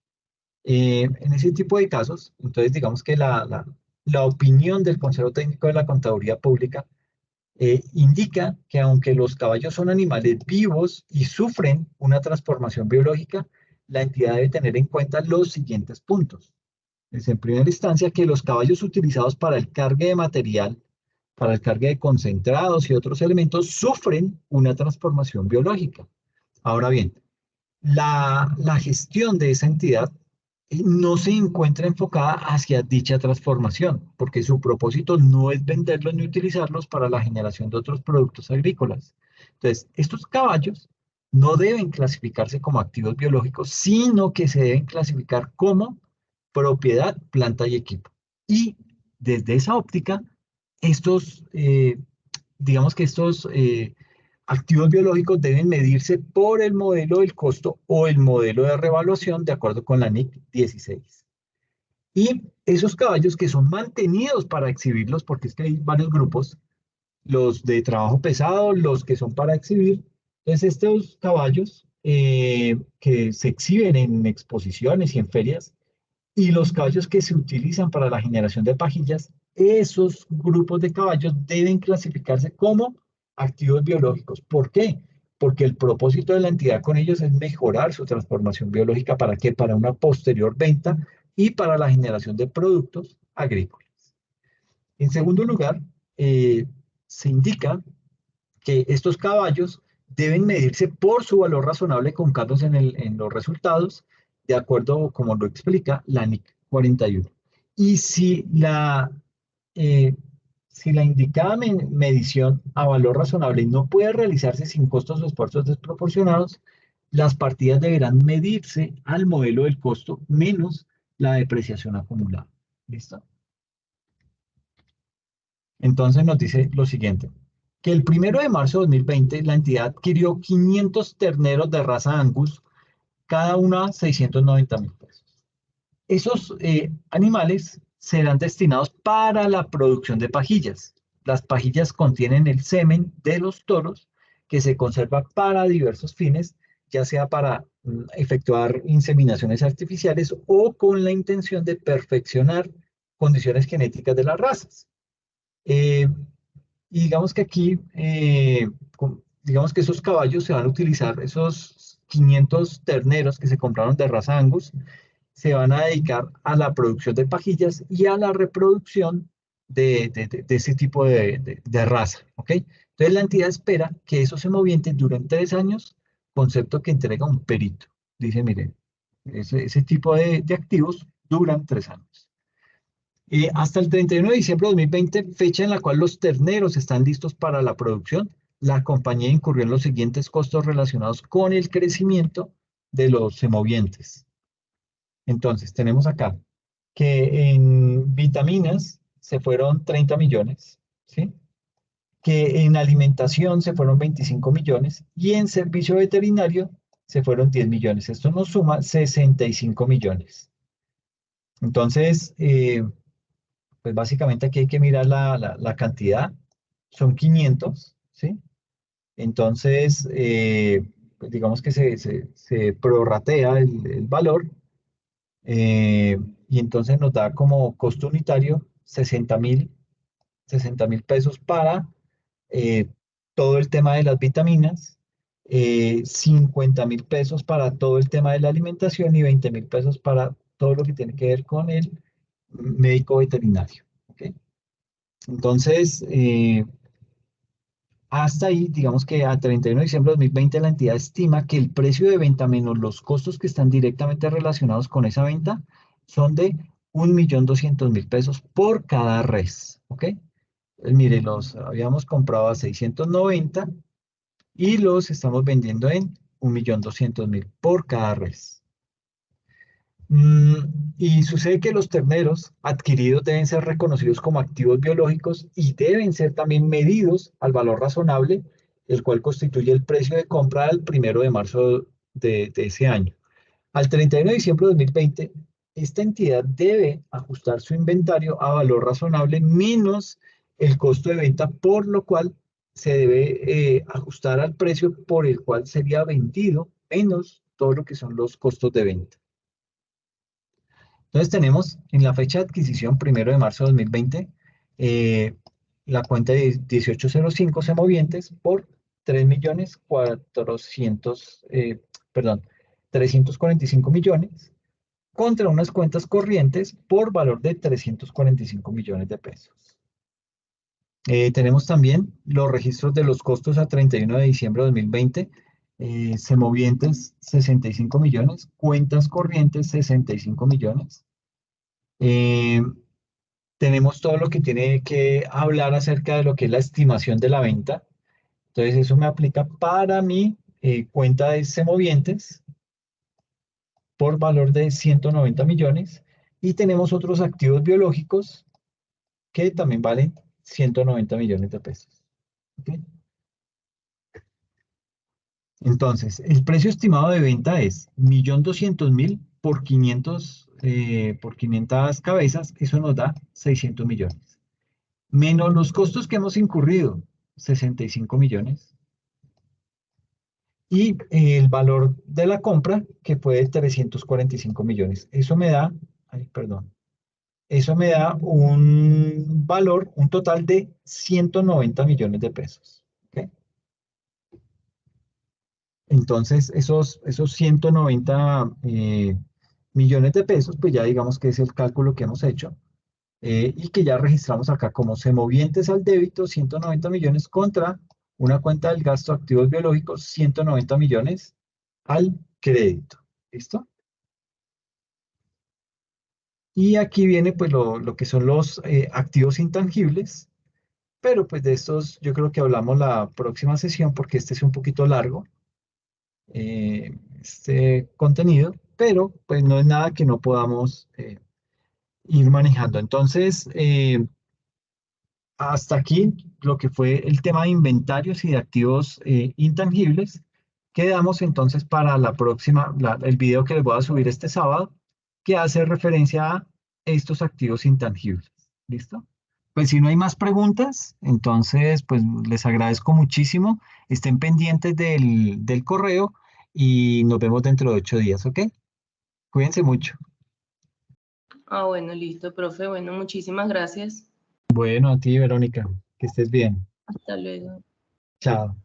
En ese tipo de casos, entonces digamos que la opinión del Consejo Técnico de la Contaduría Pública indica que aunque los caballos son animales vivos y sufren una transformación biológica, la entidad debe tener en cuenta los siguientes puntos. Es en primera instancia que los caballos utilizados para el cargue de material, para el cargue de concentrados y otros elementos, sufren una transformación biológica. Ahora bien, la gestión de esa entidad no se encuentra enfocada hacia dicha transformación, porque su propósito no es venderlos ni utilizarlos para la generación de otros productos agrícolas. Entonces, estos caballos no deben clasificarse como activos biológicos, sino que se deben clasificar como propiedad, planta y equipo. Y desde esa óptica, estos, digamos que estos activos biológicos deben medirse por el modelo del costo o el modelo de revaluación de acuerdo con la NIC 16. Y esos caballos que son mantenidos para exhibirlos, porque es que hay varios grupos, los de trabajo pesado, los que son para exhibir. Entonces, estos caballos que se exhiben en exposiciones y en ferias, y los caballos que se utilizan para la generación de pajillas, esos grupos de caballos deben clasificarse como activos biológicos. ¿Por qué? Porque el propósito de la entidad con ellos es mejorar su transformación biológica. ¿Para qué? Para una posterior venta y para la generación de productos agrícolas. En segundo lugar, se indica que estos caballos deben medirse por su valor razonable con cambios en los resultados, de acuerdo como lo explica la NIC 41. Y eh, si la indicada medición a valor razonable no puede realizarse sin costos o esfuerzos desproporcionados, las partidas deberán medirse al modelo del costo menos la depreciación acumulada. ¿Listo? Entonces nos dice lo siguiente, que el 1 de marzo de 2020 la entidad adquirió 500 terneros de raza Angus, cada una 690.000 pesos. Esos animales serán destinados para la producción de pajillas. Las pajillas contienen el semen de los toros que se conserva para diversos fines, ya sea para efectuar inseminaciones artificiales o con la intención de perfeccionar condiciones genéticas de las razas. Eh, y digamos que aquí, digamos que esos caballos se van a utilizar, esos 500 terneros que se compraron de raza Angus, se van a dedicar a la producción de pajillas y a la reproducción de ese tipo de raza, ¿ok? Entonces la entidad espera que esos semovientes duren 3 años, concepto que entrega un perito. Dice, miren, ese tipo de activos duran 3 años. Hasta el 31 de diciembre de 2020, fecha en la cual los terneros están listos para la producción, la compañía incurrió en los siguientes costos relacionados con el crecimiento de los semovientes. Entonces, tenemos acá que en vitaminas se fueron 30 millones, ¿sí? Que en alimentación se fueron 25 millones y en servicio veterinario se fueron 10 millones. Esto nos suma 65 millones. Entonces, pues básicamente aquí hay que mirar la cantidad, son 500, ¿sí? Entonces, pues digamos que se prorratea el valor y entonces nos da como costo unitario 60.000 pesos para eh, todo el tema de las vitaminas, 50.000 pesos para todo el tema de la alimentación y 20.000 pesos para todo lo que tiene que ver con el médico veterinario. ¿Ok? Entonces, hasta ahí, digamos que a 31 de diciembre de 2020 la entidad estima que el precio de venta menos los costos que están directamente relacionados con esa venta son de 1.200.000 pesos por cada res. ¿Ok? Entonces, mire, los habíamos comprado a 690 y los estamos vendiendo en 1.200.000 por cada res. Y sucede que los terneros adquiridos deben ser reconocidos como activos biológicos y deben ser también medidos al valor razonable, el cual constituye el precio de compra al 1 de marzo de ese año. Al 31 de diciembre de 2020, esta entidad debe ajustar su inventario a valor razonable menos el costo de venta, por lo cual se debe ajustar al precio por el cual sería vendido menos todo lo que son los costos de venta. Entonces tenemos en la fecha de adquisición, 1 de marzo de 2020, la cuenta de 1805 semovientes por 345 millones contra unas cuentas corrientes por valor de 345 millones de pesos. Tenemos también los registros de los costos a 31 de diciembre de 2020, semovientes 65 millones, cuentas corrientes 65 millones. Tenemos todo lo que tiene que hablar acerca de lo que es la estimación de la venta. Entonces eso me aplica para mi cuenta de semovientes por valor de 190 millones y tenemos otros activos biológicos que también valen 190 millones de pesos. ¿Okay? Entonces, el precio estimado de venta es 1.200.000 por 500 cabezas, eso nos da 600 millones. Menos los costos que hemos incurrido, 65 millones. Y el valor de la compra, que fue de 345 millones. Eso me da, perdón, eso me da un valor, un total de 190 millones de pesos. ¿Okay? Entonces, esos 190 millones de pesos, pues ya digamos que es el cálculo que hemos hecho y que ya registramos acá como semovientes al débito, 190 millones contra una cuenta del gasto de activos biológicos, 190 millones al crédito. ¿Listo? Y aquí viene pues lo que son los activos intangibles, pero pues de estos yo creo que hablamos la próxima sesión porque este es un poquito largo, este contenido, pero pues no es nada que no podamos ir manejando. Entonces, hasta aquí lo que fue el tema de inventarios y de activos intangibles. Quedamos entonces para la próxima, el video que les voy a subir este sábado, que hace referencia a estos activos intangibles. ¿Listo? Pues si no hay más preguntas, entonces pues les agradezco muchísimo. Estén pendientes del correo y nos vemos dentro de 8 días, ¿ok? Cuídense mucho. Ah, bueno, listo, profe. Bueno, muchísimas gracias. Bueno, a ti, Verónica, que estés bien. Hasta luego. Chao.